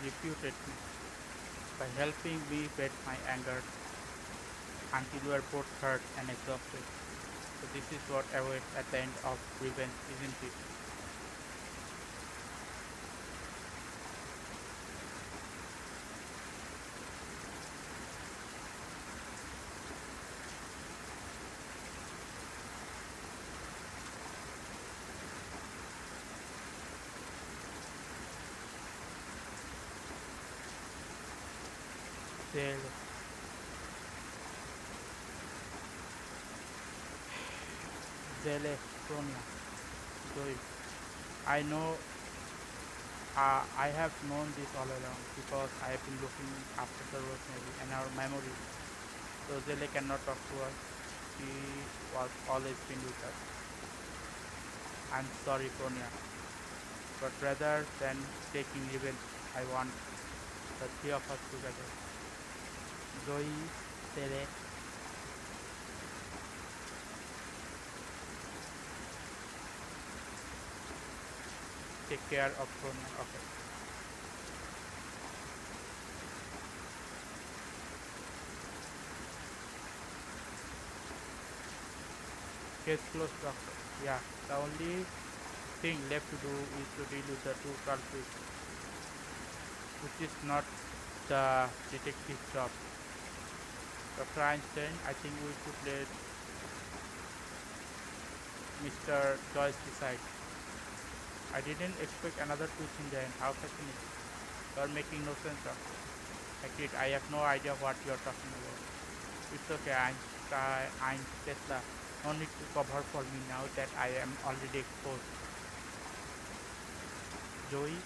refuted me by helping me vent my anger until we are both hurt and exhausted. So this is what awaits at the end of revenge, isn't it? Zele, Zele, Sonia, Zoe. I know, I have known this all along because I have been looking after the Rosemary and our memories. So Zele cannot talk to us. She was always been with us. I'm sorry, Sonia, but rather than taking revenge, I want the three of us together. Zoe, Zele, take care of Sonia. Okay. Case closed, doctor. Yeah, the only thing left to do is to deal with the two culprits, which is not the detective job. Dr. Einstein, I think we should let Mr. Joyce decide. I didn't expect another twist in the end. How fascinating. You are making no sense, doctor. Agreed, I have no idea what you are talking about. It's okay, Einstein, Tesla. No need to cover for me now that I am already exposed. Joey,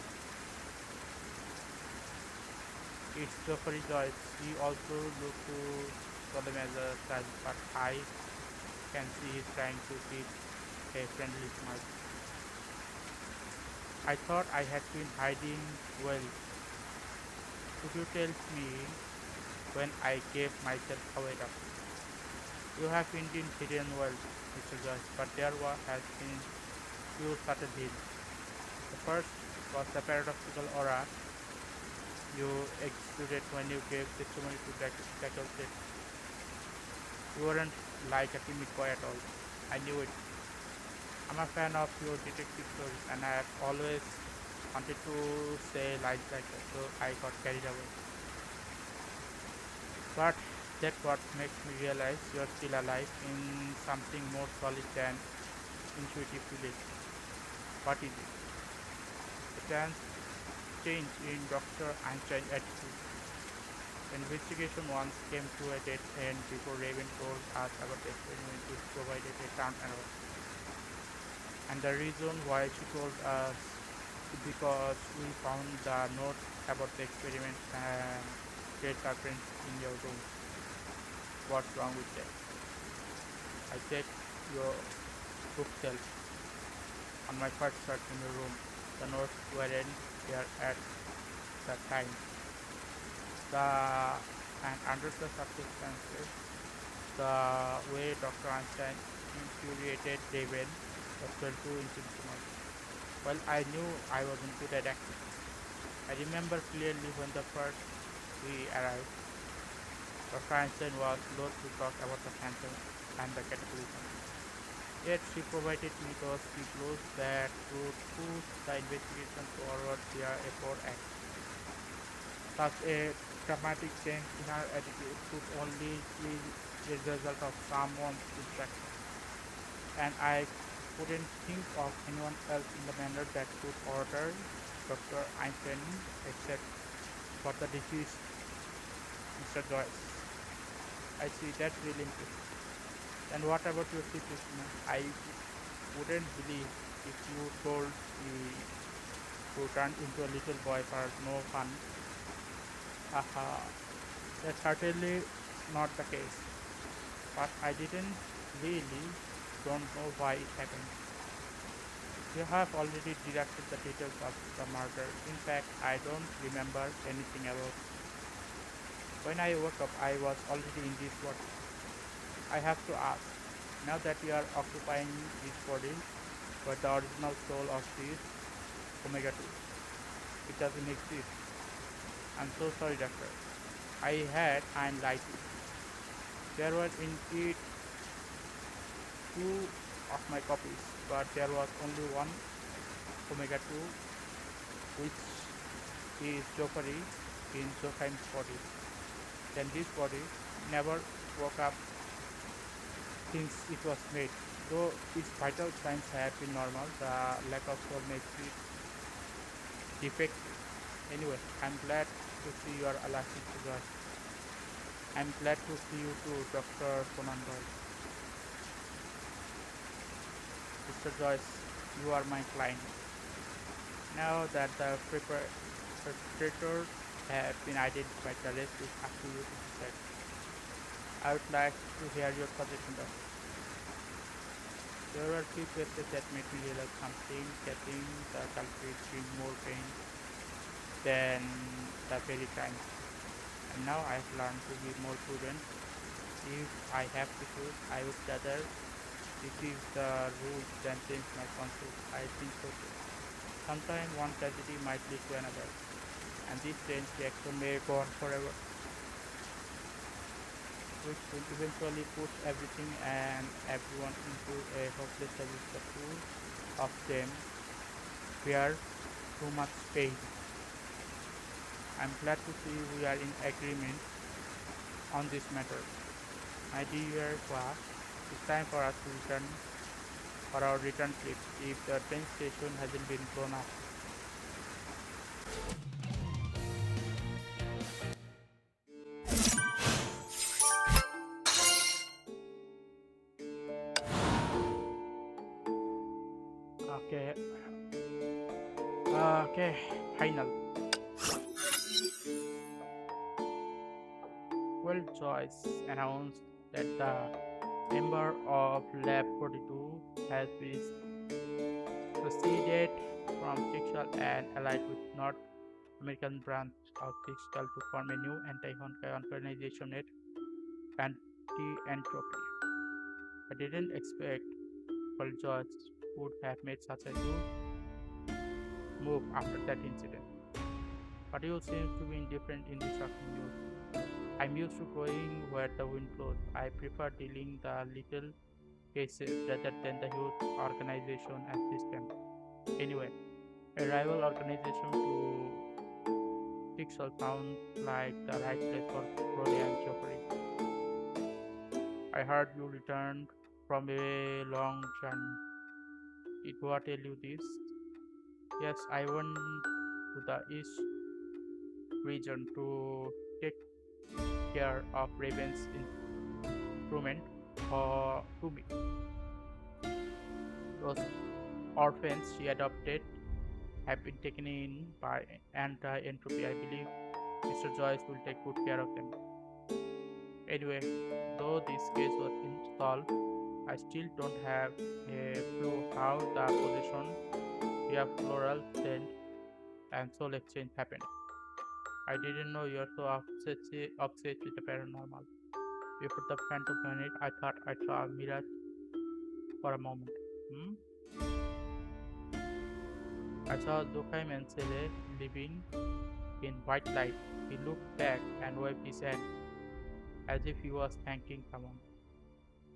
it's Geoffrey Joyce. He also looked to Solemn as a child, but I can see he's trying to keep a friendly smile. I thought I had been hiding well. Could you tell me when I gave myself away, doctor? You have indeed hidden well, Mr. Joyce, but has been few subtle hints. The first was the paradoxical aura you exuded when you gave testimony to faculty. You weren't like a timid boy at all. I knew it. I'm a fan of your detective stories and I have always wanted to say lines like that, so I got carried away. But that's what makes me realize you're still alive in something more solid than intuitive feeling. What is it? A trans change in Dr. Einstein's attitude. Investigation once came to a dead end before Raven told us about the experiment which provided a turnaround. And the reason why she told us is because we found the note about the experiment and great serpents in your room. What's wrong with that? I checked your bookshelf on my first search in your room. The notes weren't there at the time. The and under the circumstances, the way Dr. Einstein infuriated Raven was well too intentional. Well, I knew I wasn't good at acting. I remember clearly when the first we arrived, Dr. Einstein was loath to talk about the phantom and the cataclysm. Yet she provided me those key clues that would push the investigation forward via a 4 act. Such a dramatic change in her attitude could only be the result of someone's distraction, and I couldn't think of anyone else in the manner that could order Dr. Einstein except for the deceased Mr. Joyce. I see, that's really interesting. And what about your situation? I wouldn't believe if you told me to turn into a little boy for no fun. Haha, that's certainly not the case. But I didn't really don't know why it happened. You have already deducted the details of the murder. In fact, I don't remember anything about it. When I woke up, I was already in this body. I have to ask, now that you are occupying this body, but the original soul of this Omega 2, It doesn't exist. I'm so sorry, doctor. I had hindlighted. There were indeed two of my copies, but there was only one Omega 2, which is Joffrey in Jokheim's body. Then this body never woke up since it was made. Though its vital signs have been normal, the lack of soul makes it defective. Anyway, I'm glad to see you are alive, Mr. Joyce. I'm glad to see you too, Dr. Conan Doyle. Mr. Joyce, you are my client. Now that the perpetrators have been identified, the rest is up to you to decide. I would like to hear your suggestion, Doctor. There were few cases that made me realize something, getting the culprit bring more pain than the very crime. And now I have learned to be more prudent. If I have to choose, I would rather receive the rules than change my conscience. I think so too. Sometimes one tragedy might lead to another, and this chain reaction may go on forever, which will eventually push everything and everyone into a hopeless abyss. The two of them bear too much pain. I'm glad to see we are in agreement on this matter. My dear class, it's time for us to return for our return trip if the train station hasn't been blown up. Okay. Okay, final. Well, Joyce announced that the member of Lab 42 has been seceded from Tixal and allied with North American branch of Tixal to form a new anti-Honkai organization at Anti-Entropy. I didn't expect Well Joyce would have made such a huge move after that incident. But you seem to be indifferent in this shocking news. I'm used to going where the wind blows. I prefer dealing the little cases rather than the huge organization and system. Anyway, a rival organization to Pixel sounds like the right place for Broly and Joffrey. I heard you returned from a long journey. Did Goa tell you this? Yes, I went to the east region to take care of Raven's improvement to me. Those orphans she adopted have been taken in by anti-entropy. I believe Mr. Joyce will take good care of them. Anyway, though this case was installed, I still don't have a clue how the position via floral scent and soul exchange happened. I didn't know you're so obsessed with the paranormal. Before the phantom planet, I thought I saw a mirage for a moment. Hmm? I saw Zokheim and Sele living in white light. He looked back and waved his hand as if he was thanking someone.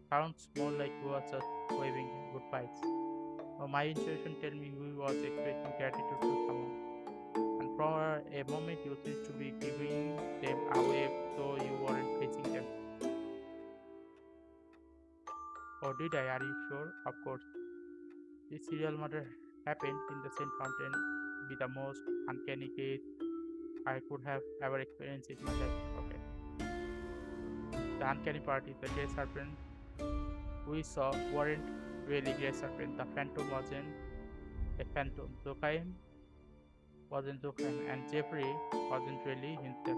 Sounds more like he was just waving goodbyes. My intuition tells me he was expressing gratitude to someone. And for a moment you seemed to be giving them away so you weren't facing them. Or did I? Are you sure? Of course. This serial murder happened in the same fountain be the most uncanny case I could have ever experienced in my life. Okay. The uncanny part is the gray serpent we saw weren't really gray serpent. The phantom wasn't a phantom. Zokheim wasn't Zokheim and Jeffrey wasn't really himself.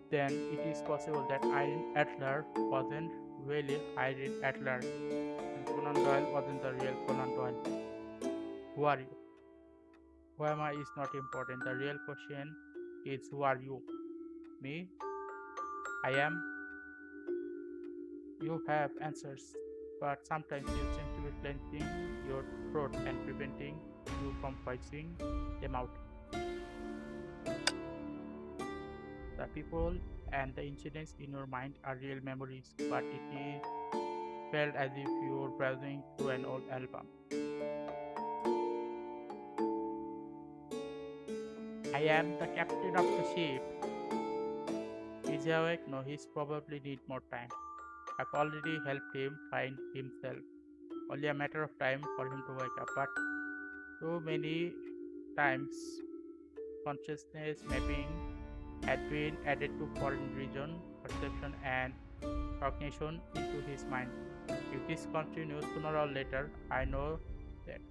Then it is possible that Irene Adler wasn't really Irene Adler and Conan Doyle wasn't the real Conan Doyle. Who are you? Who am I is not important. The real question is who are you? Me? I am. You have answers, but sometimes you seem to be cleansing your throat and preventing you from voicing them out. The people and the incidents in your mind are real memories, but it is felt as if you were browsing through an old album. I am the captain of the ship. Is he awake? No, he's probably need more time. I've already helped him find himself. Only a matter of time for him to wake up. But too many times consciousness mapping had been added to foreign region, perception and cognition into his mind. If this continues sooner or later, I know that.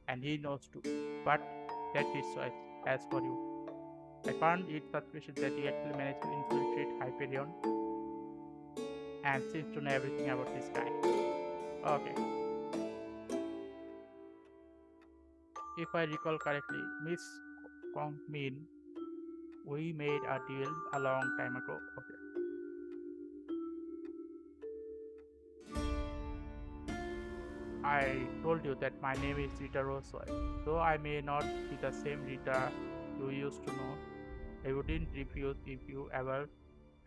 And he knows too. But that's his choice. As for you, I found it suspicious that you actually managed to infiltrate Hyperion and seems to know everything about this guy. Okay. If I recall correctly, Miss Kong Min, we made a deal a long time ago. Okay. I told you that my name is Rita Rosewood. Though I may not be the same Rita you used to know, I wouldn't refuse if you ever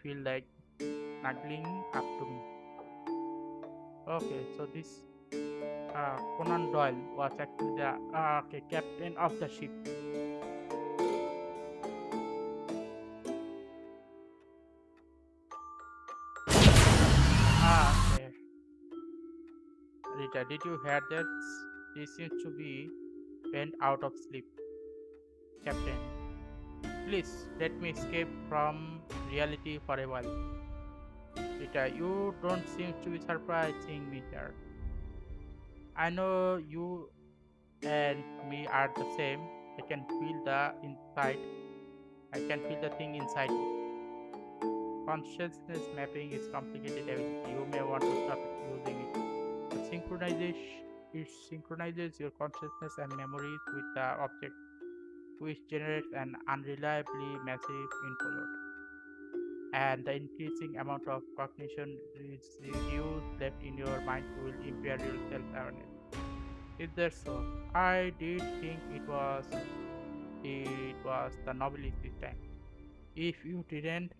feel like snuggling up to me. Okay, so this Conan Doyle was actually the captain of the ship. Okay. Rita, did you hear that? She seems to be went out of sleep. Captain, please let me escape from reality for a while. Rita, you don't seem to be surprised seeing me here. I know you and me are the same. I can feel the inside. I can feel the thing inside you. Consciousness mapping is complicated ability. You may want to stop using it. It synchronizes your consciousness and memories with the object, which generates an unreliably massive info load. And the increasing amount of cognition residues left in your mind will impair your self-awareness. Is that so? I did think it was the novelist this time. If you didn't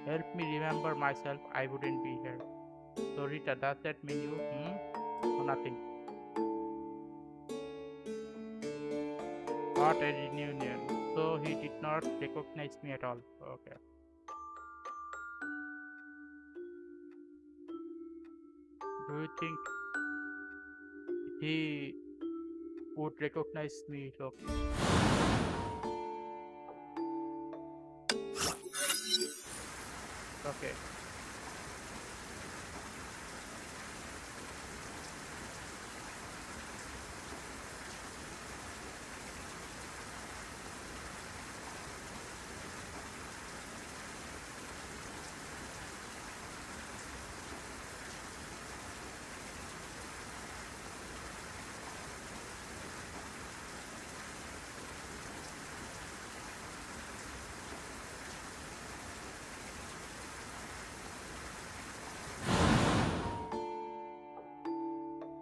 help me remember myself, I wouldn't be here. So Rita, does that mean you? Or nothing? What a reunion. So he did not recognize me at all. Okay. Do you think he would recognize me? Look. Okay.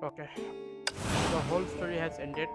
Okay. The whole story has ended.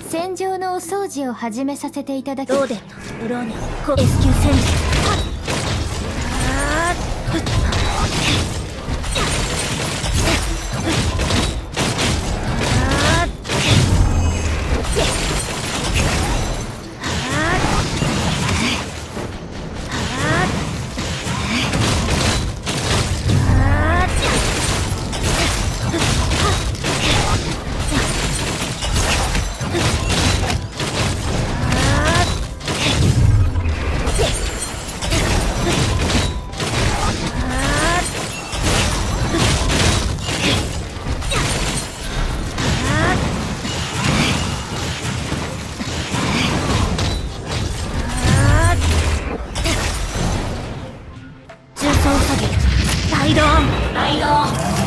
戦場のお掃除を始めさせていただきどうでんのブローニャ S 級戦時げライドオンライドオン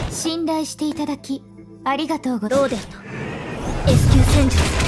信頼していただきありがとうございます。ローデット S 級戦術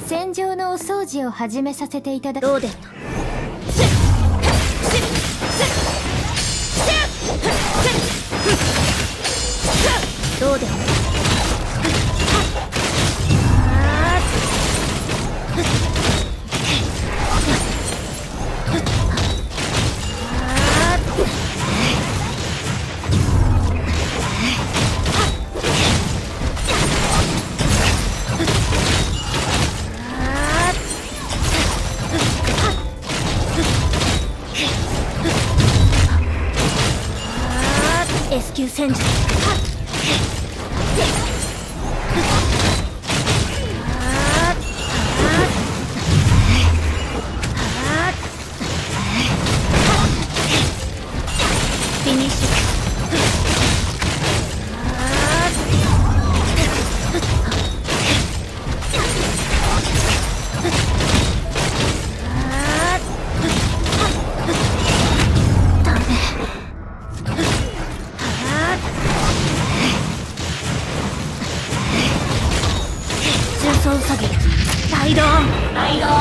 戦場のお掃除を始めさせていただきローデットローデットS 級戦術フィニッシュライドオンライドオン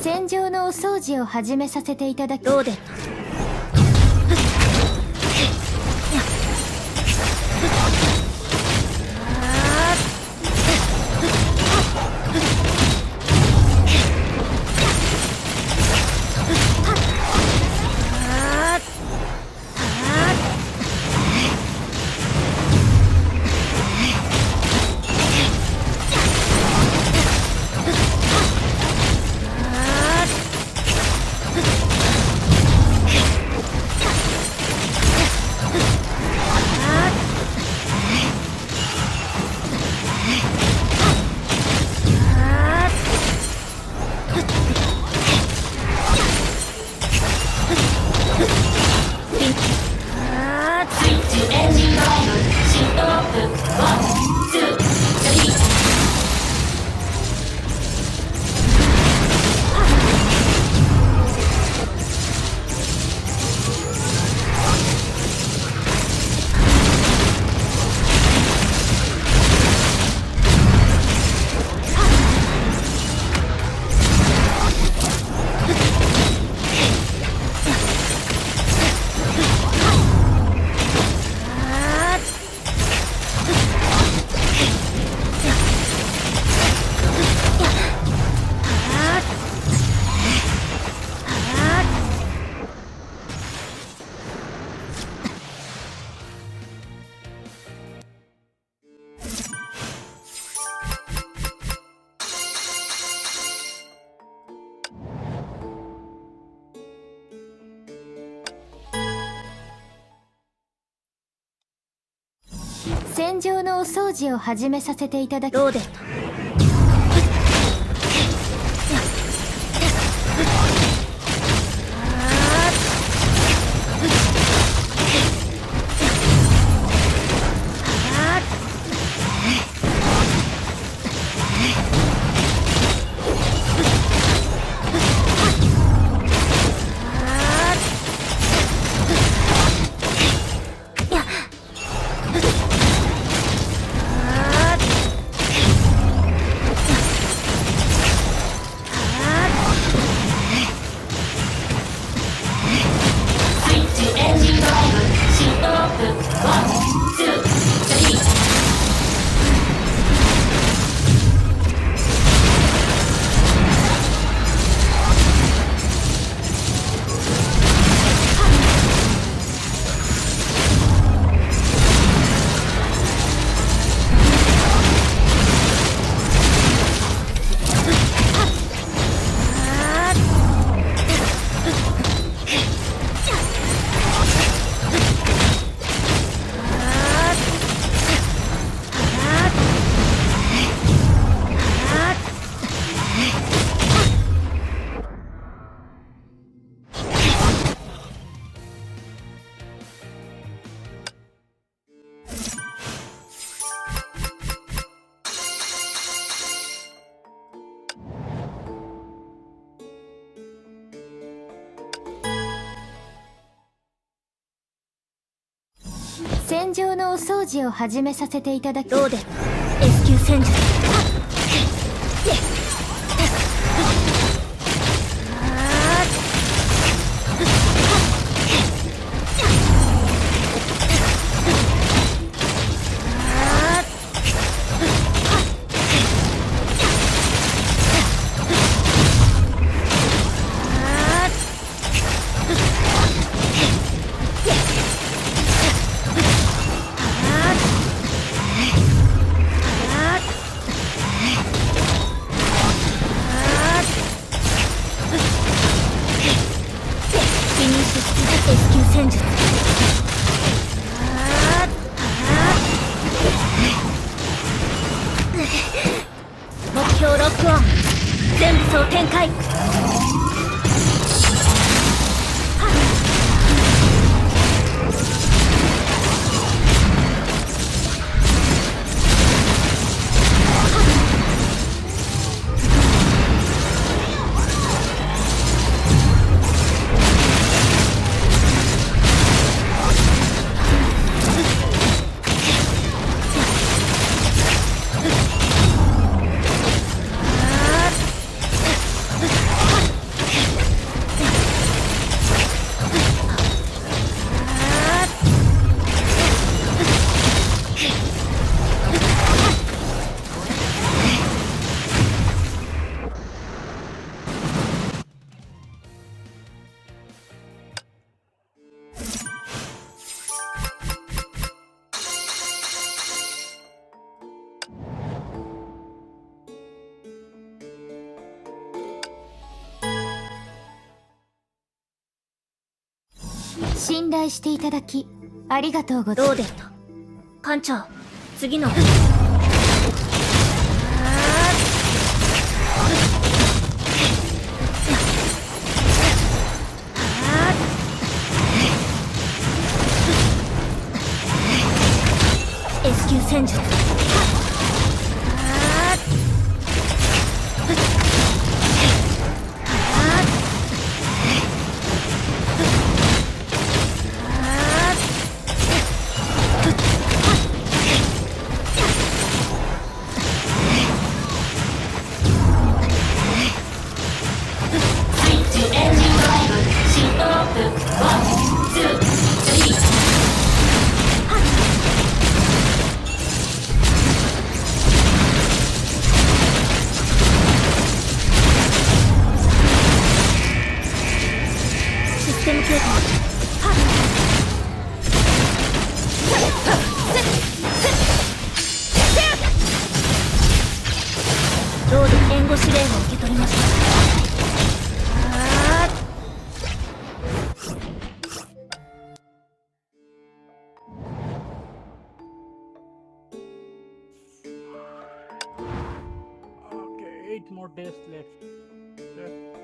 戦場のお掃除を始めさせていただきローデット戦場のお掃除を始めさせていただきローデット戦場のお掃除を始めさせていただきローデット S 級戦術目標ロックオン全武装展開信頼していただきありがとうございます。ローデット艦長次のS 級戦戦術。ロード援護指令を受け取りました。Okay, 8 more days left. Okay.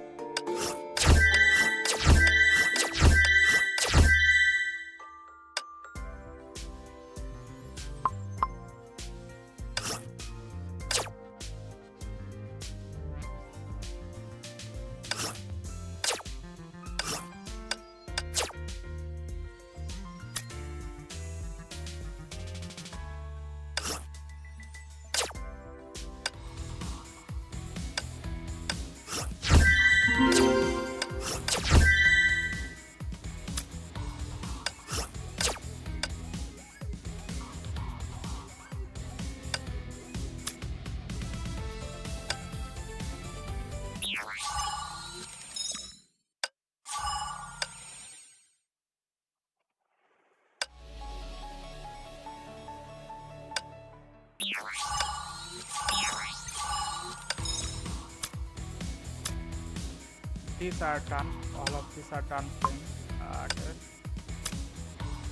These are done, all of these are done playing.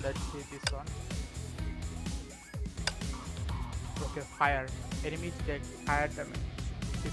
Let's see this one. Okay, fire. Enemies take fire damage 50%.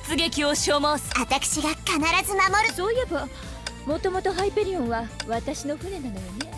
出撃を消耗す。私が必ず守る。そういえばもともとハイペリオンは私の船なのよね。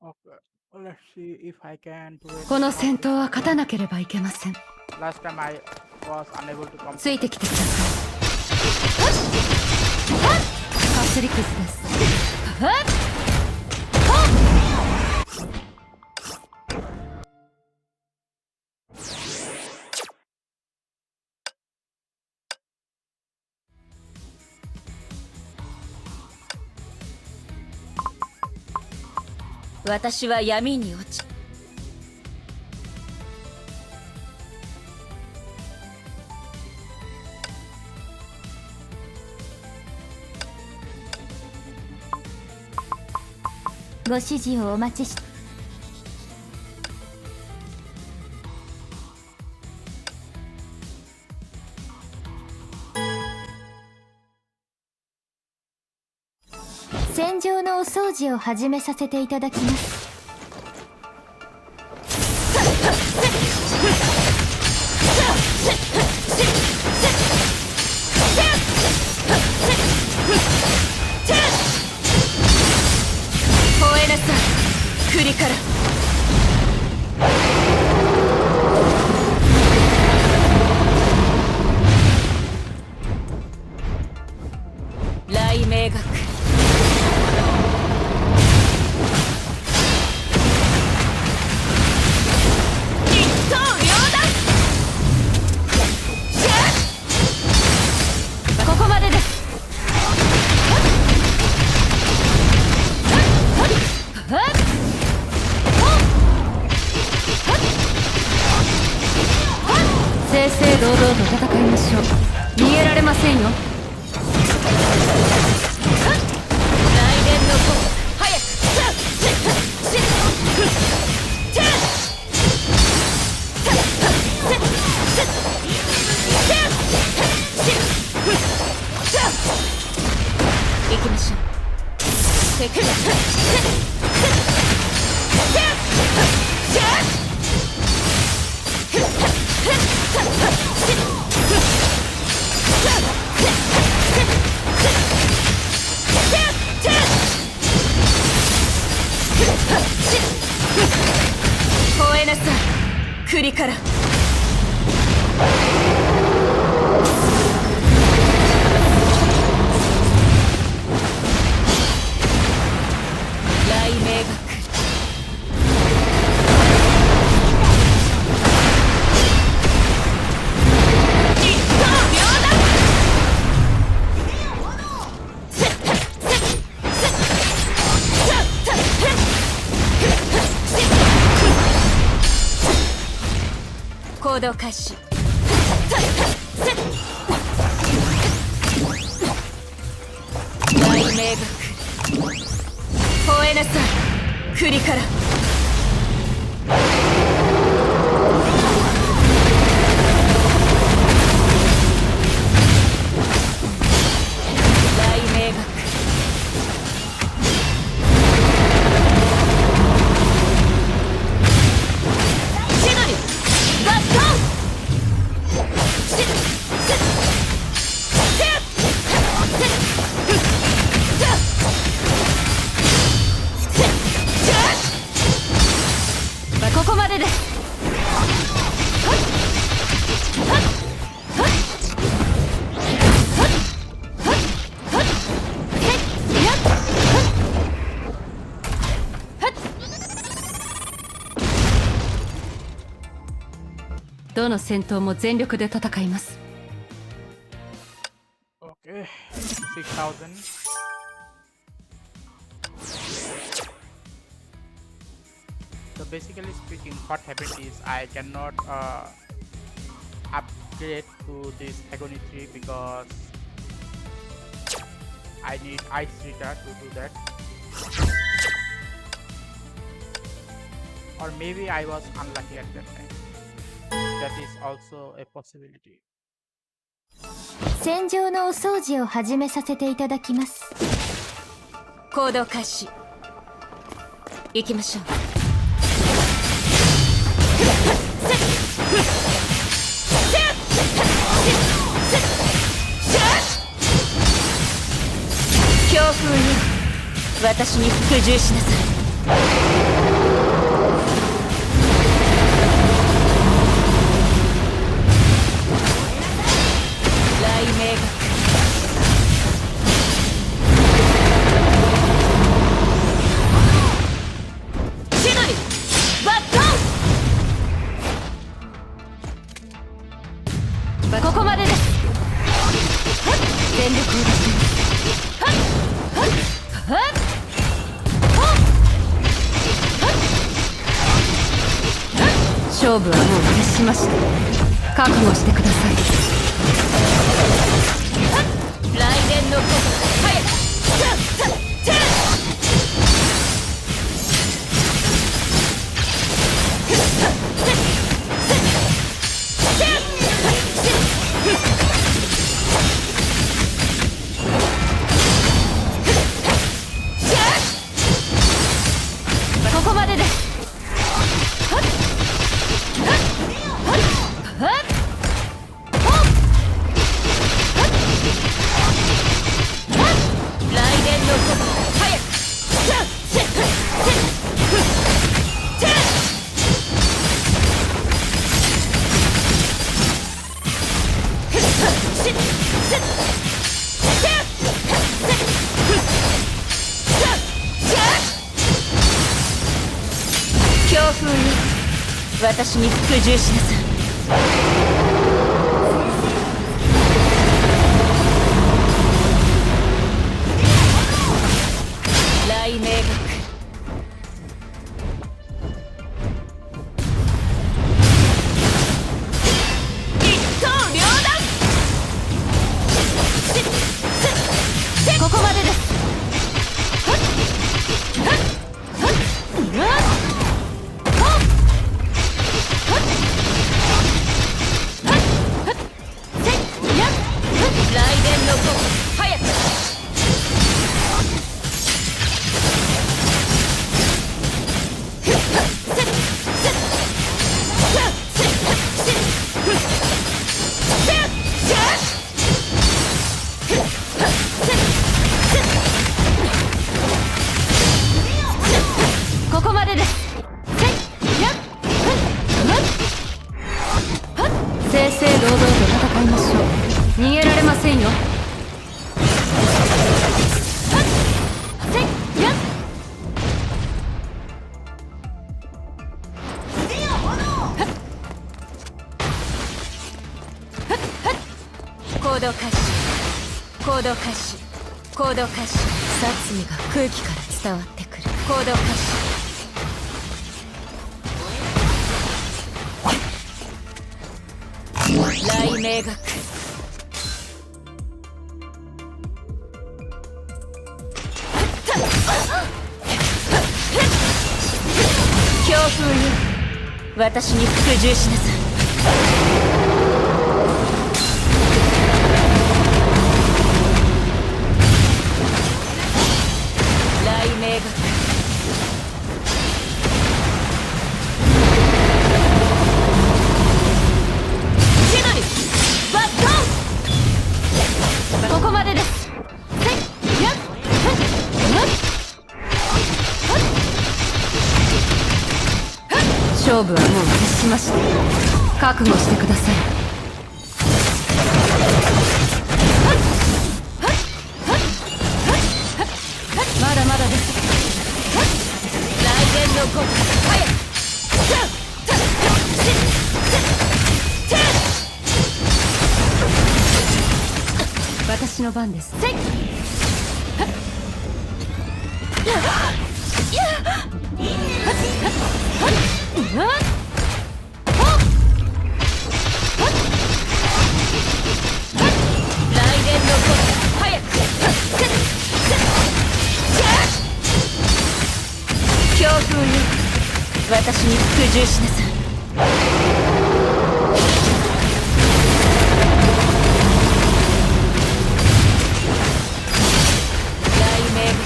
Okay, let's see if I can do it. この戦闘は勝たなければいけません。 Last time I was unable to つ complete. いてきてください。かすり傷です。私は闇に落ち、ご指示をお待ちし。戦場のお掃除を始めさせていただきます。正々と戦いましょう。逃げられませんよ。雷電の子早く行きましょう。テク吠えなさい栗から雷鳴学行動開始。雷鳴学吠えなさい栗から雷鳴学千鳥バットンここまでです。どの戦闘も全力で戦います。 Okay, 6000. So basically speaking, what happened is I cannot upgrade to this Agony tree because I need Ice Rita to do that. Or maybe I was unlucky at that time. That is also a possibility. 戦場のお掃除を始めさせていただきます。行動開始。行きましょう。強風に私に服従しなさい。雷鳴学千鳥バットンここまでです。全力を出します。勝負はもう決しました。覚悟してください。雷電のこと早くここまでです。強風に私に服従しなさい。雷鳴学いった々と戦いましょう。逃げられませんよ。行動開始、行動開始、行動開始。殺意が空気から伝わってくる。行動開始。雷鳴学。強風よ、私に服従しなさい。雷鳴学。ここまでです。勝負はもう決しました。覚悟してください。まだまだです。雷電のごと早く。私の番です。強風よ、私に服従しなさい。雷鳴学。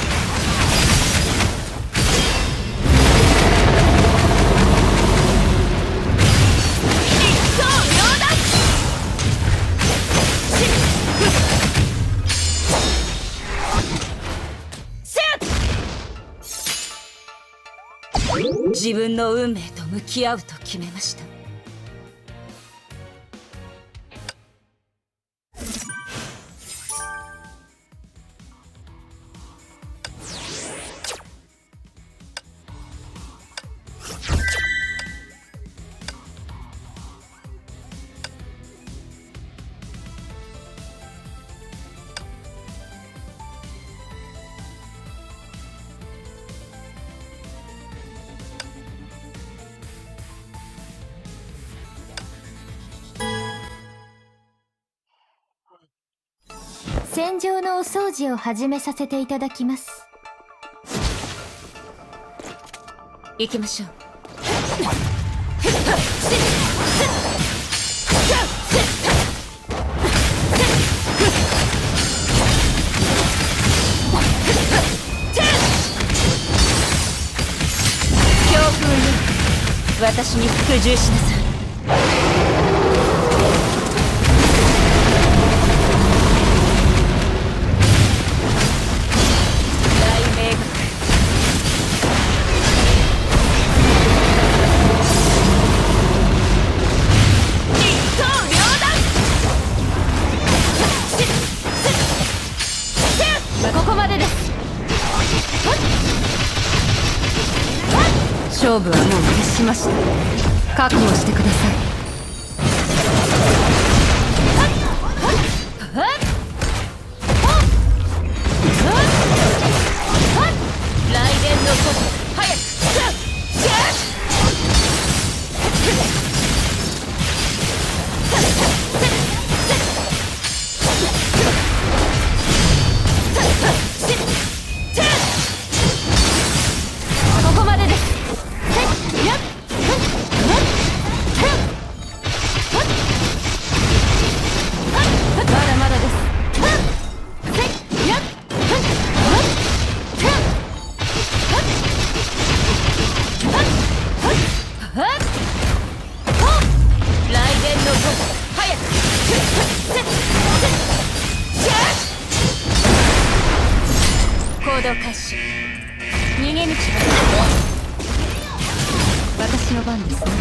自分の運命と向き合うと決めました。戦場のお掃除を始めさせていただきます。行きましょう。強風よ、私に服従しなさい。勝負はもう決しました。覚悟してください。雷電のこと早く。ここまでです。行動開始。逃げ道は私の番ですね。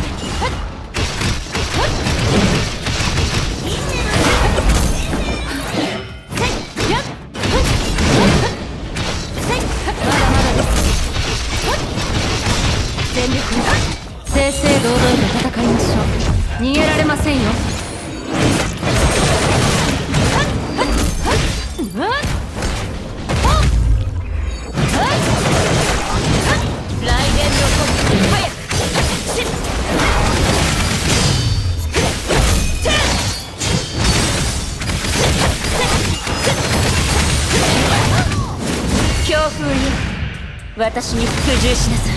私に服従しなさい。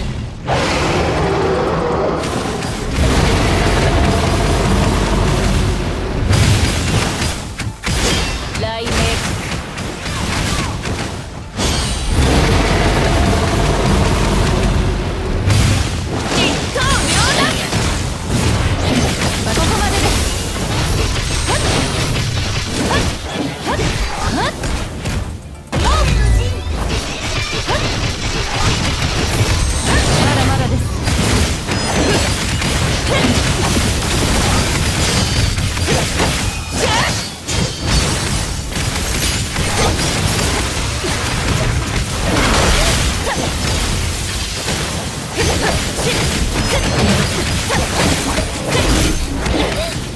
雷鳴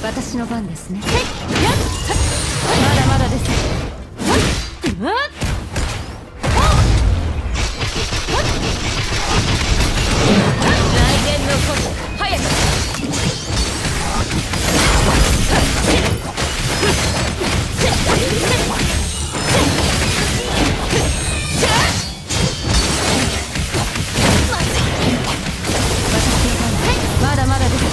私の番ですね。まだまだです。雷電のこと早く。まだまだです。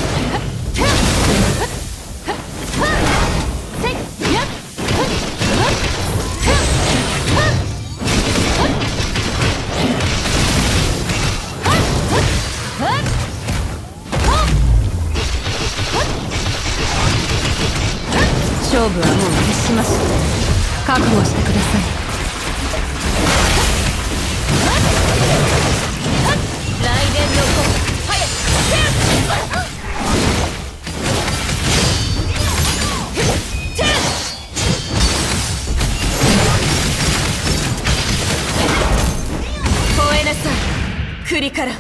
勝負はもう決しました。覚悟してください。雷電の子早く。吠えなさい栗から。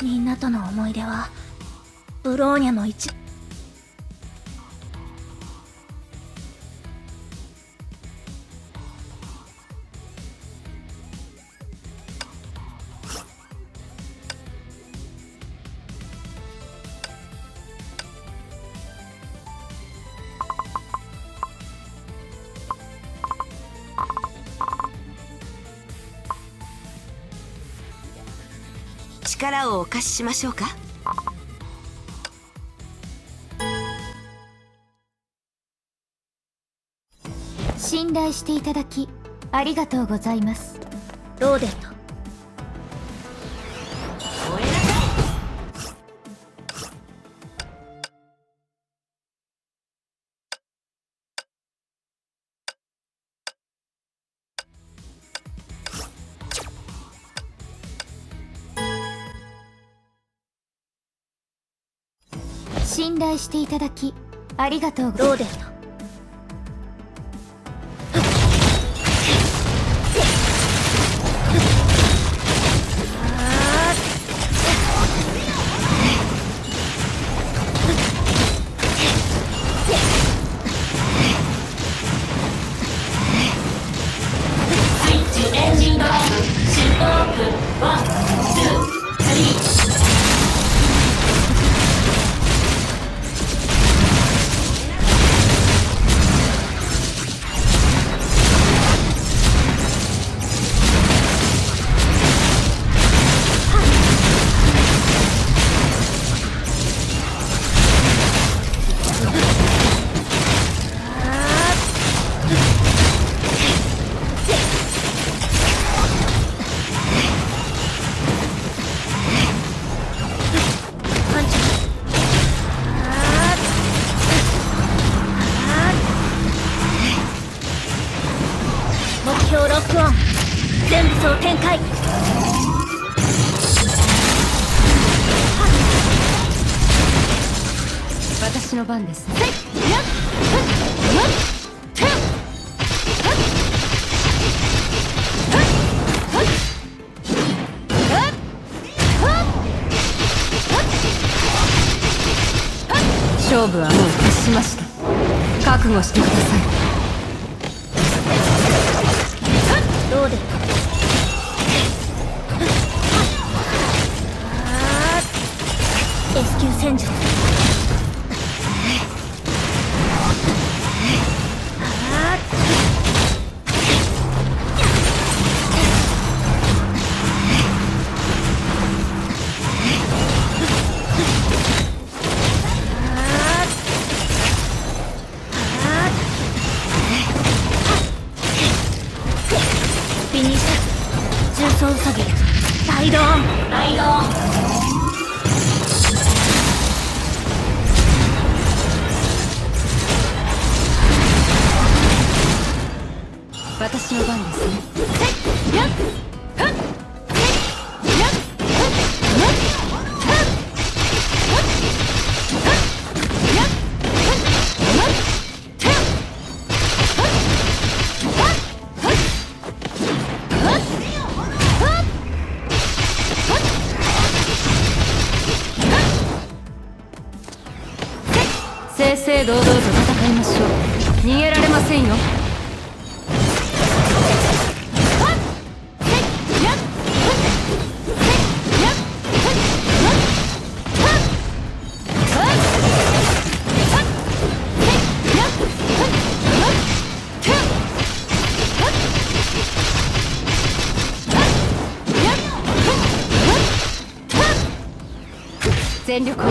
みんなとの思い出はブローニャの一力をお貸ししましょうか。信頼していただきありがとうございます。ローデット。信頼していただきありがとうございます。ローデット。全部総展開。私の番ですね。勝負はもう決しました。覚悟してください。どうでS 級戦術。フィニッシュ。重装ウサギライドオン。私の番ですね。正々堂々と戦いましょう。逃げられませんよ。全力を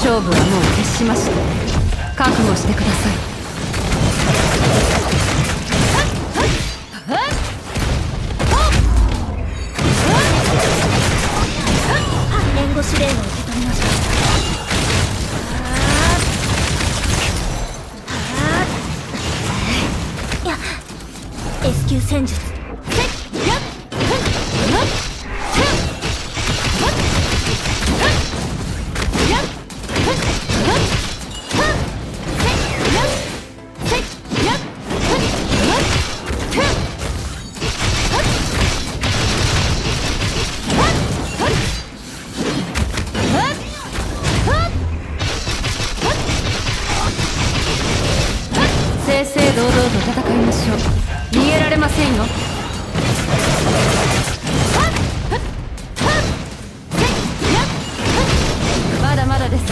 勝負はもう決しました。覚悟してください。援護指令を受け取りました。S 級戦術。正々堂々と戦いましょう。逃げられませんよ。まだまだです。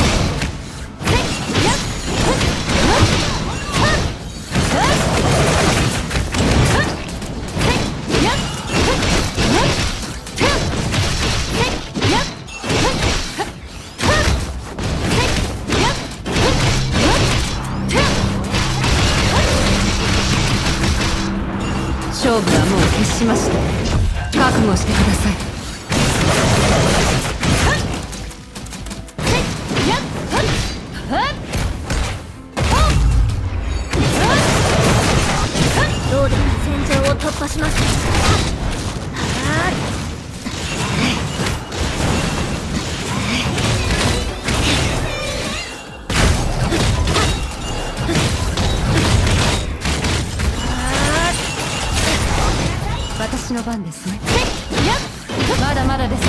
勝負はもう決しました。覚悟してください。どうで戦場を突破します。私の番ですね。まだまだです。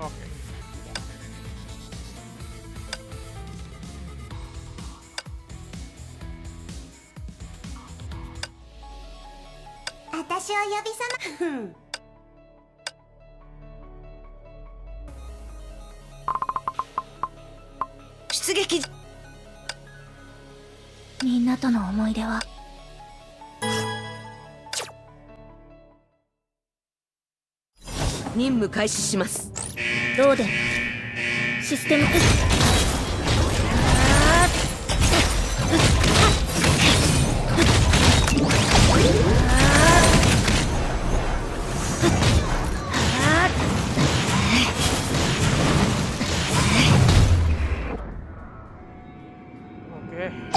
Okay. 私を呼び覚ま出撃。みんなとの思い出は任務開始します。ローデシステム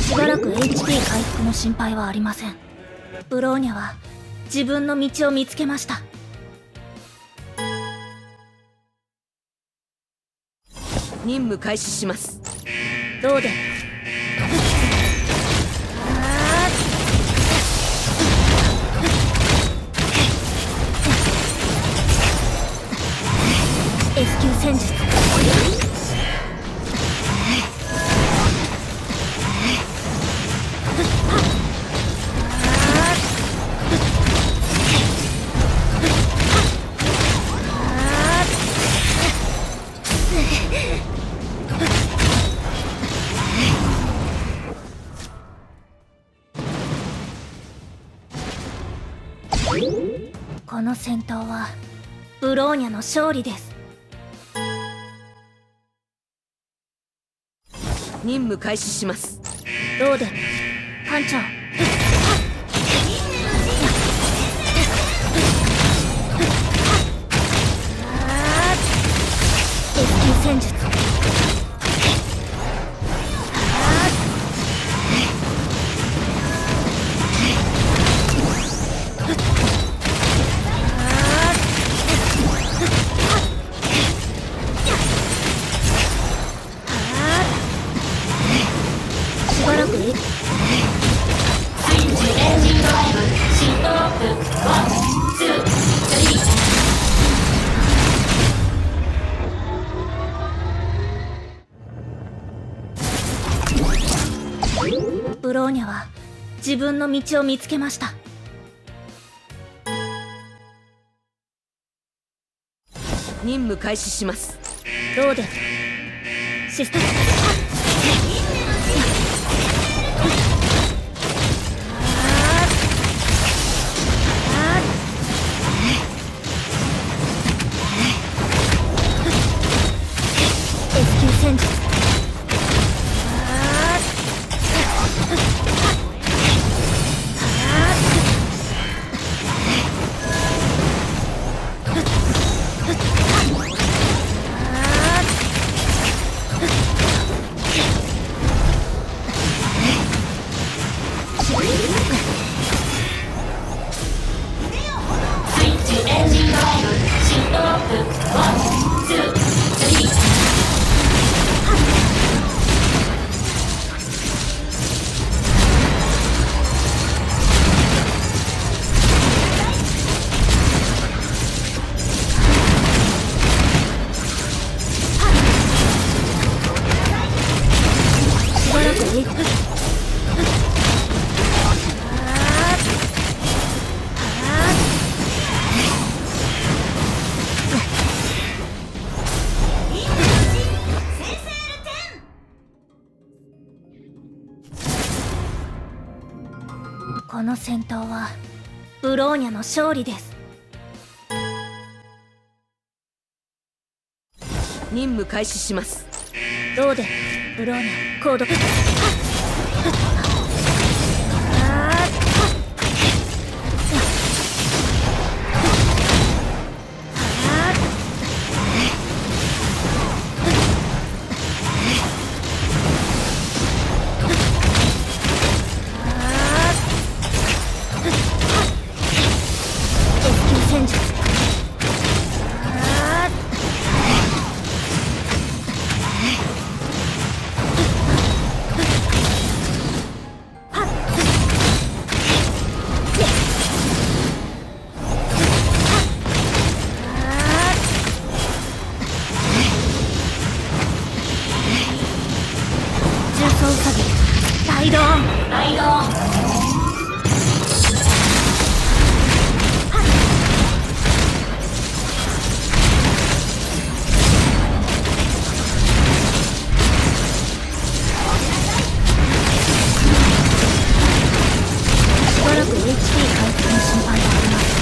しばらく HP 回復の心配はありません。ブローニャは自分の道を見つけました。任務開始します。ローデS 級戦術この戦闘はブローニャの勝利です。任務開始します。ローデ艦長S 級戦術しばらくブローニャは自分の道を見つけました。任務開始します。ローデシステムS 級戦術この戦闘はブローニャの勝利です。任務開始します。ローデブローニャコード戦術ばらく HP 回復の心配はあります。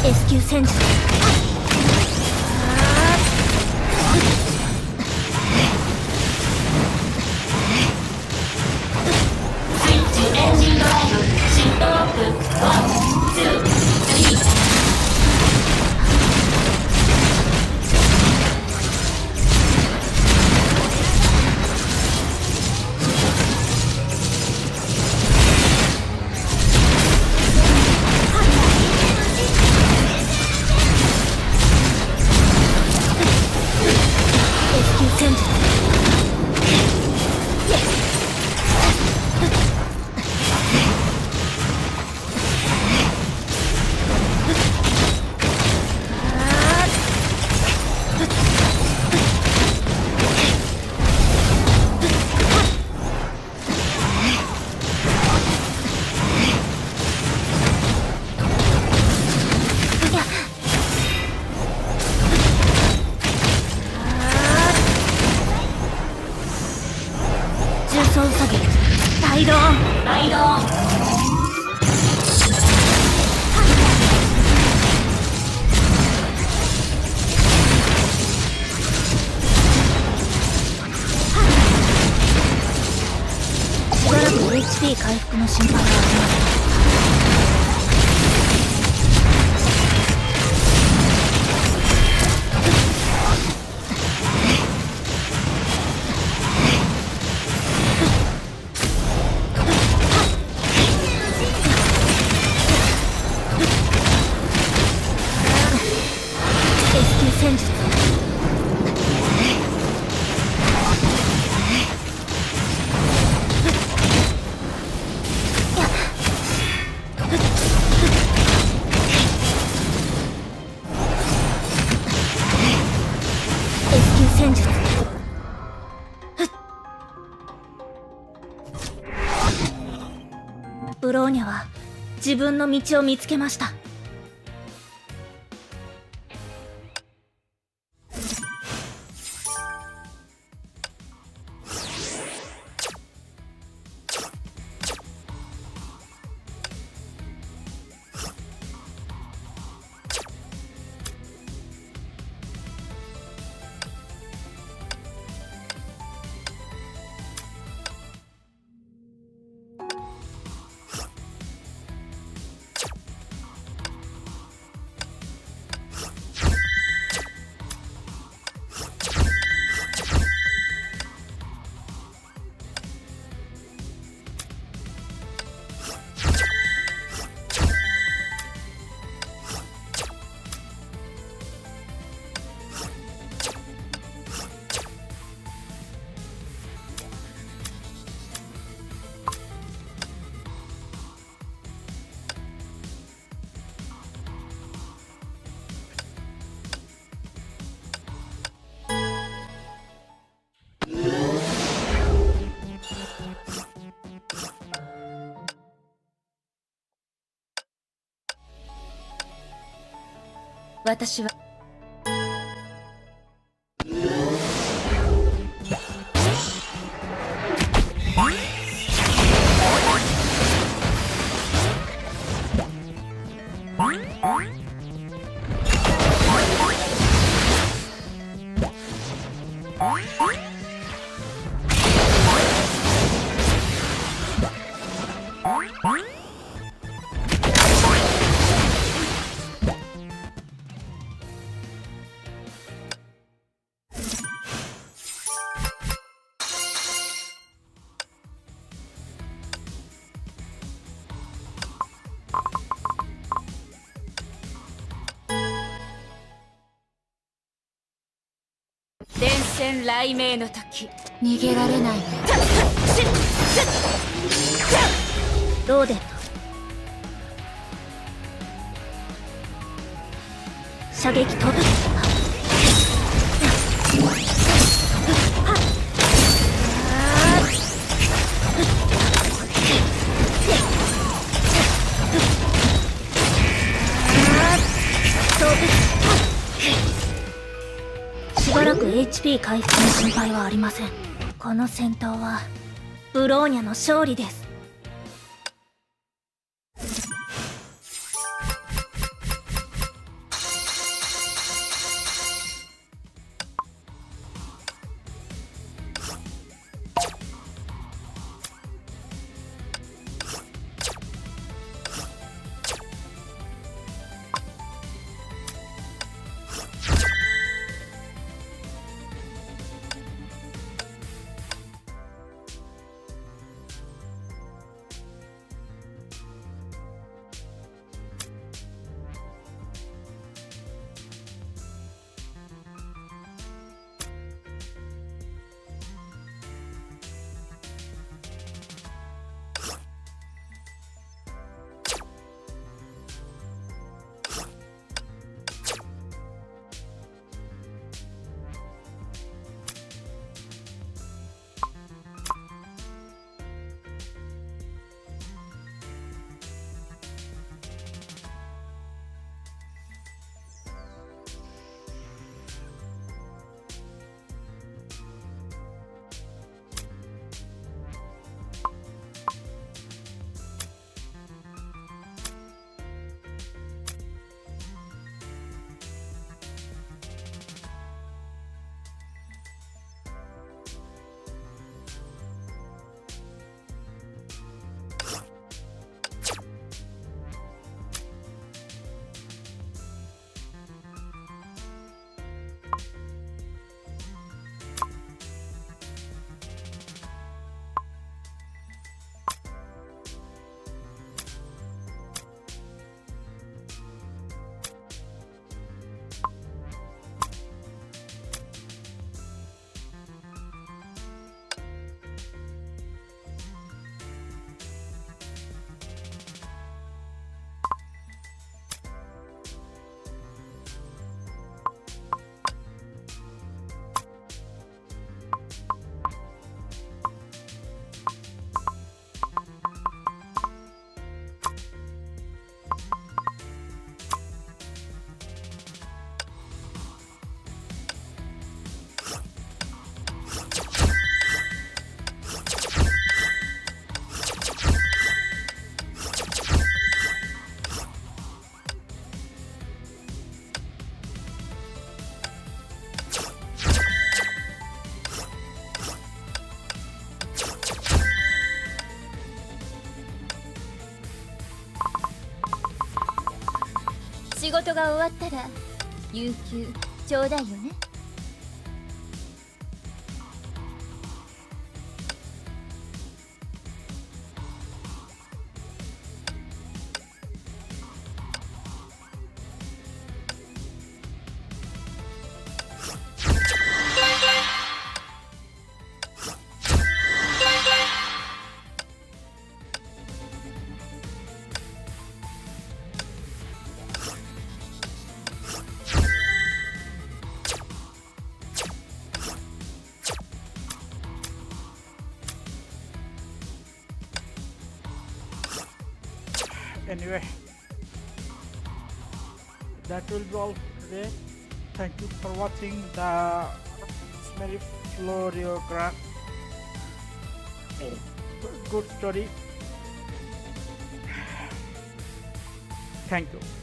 S 級戦術。HP 回復の心配はありません。ブローニャは自分の道を見つけました。私は伝染雷鳴の時、逃げられないわよ。ローデット射撃飛ぶしばらく HP 回復の心配はありません。この戦闘はブローニャの勝利です。仕事が終わったら有給ちょうだいよね。Anyway, that will be all today. Thank you for watching the Rosemary Floriograph. Good story. Thank you.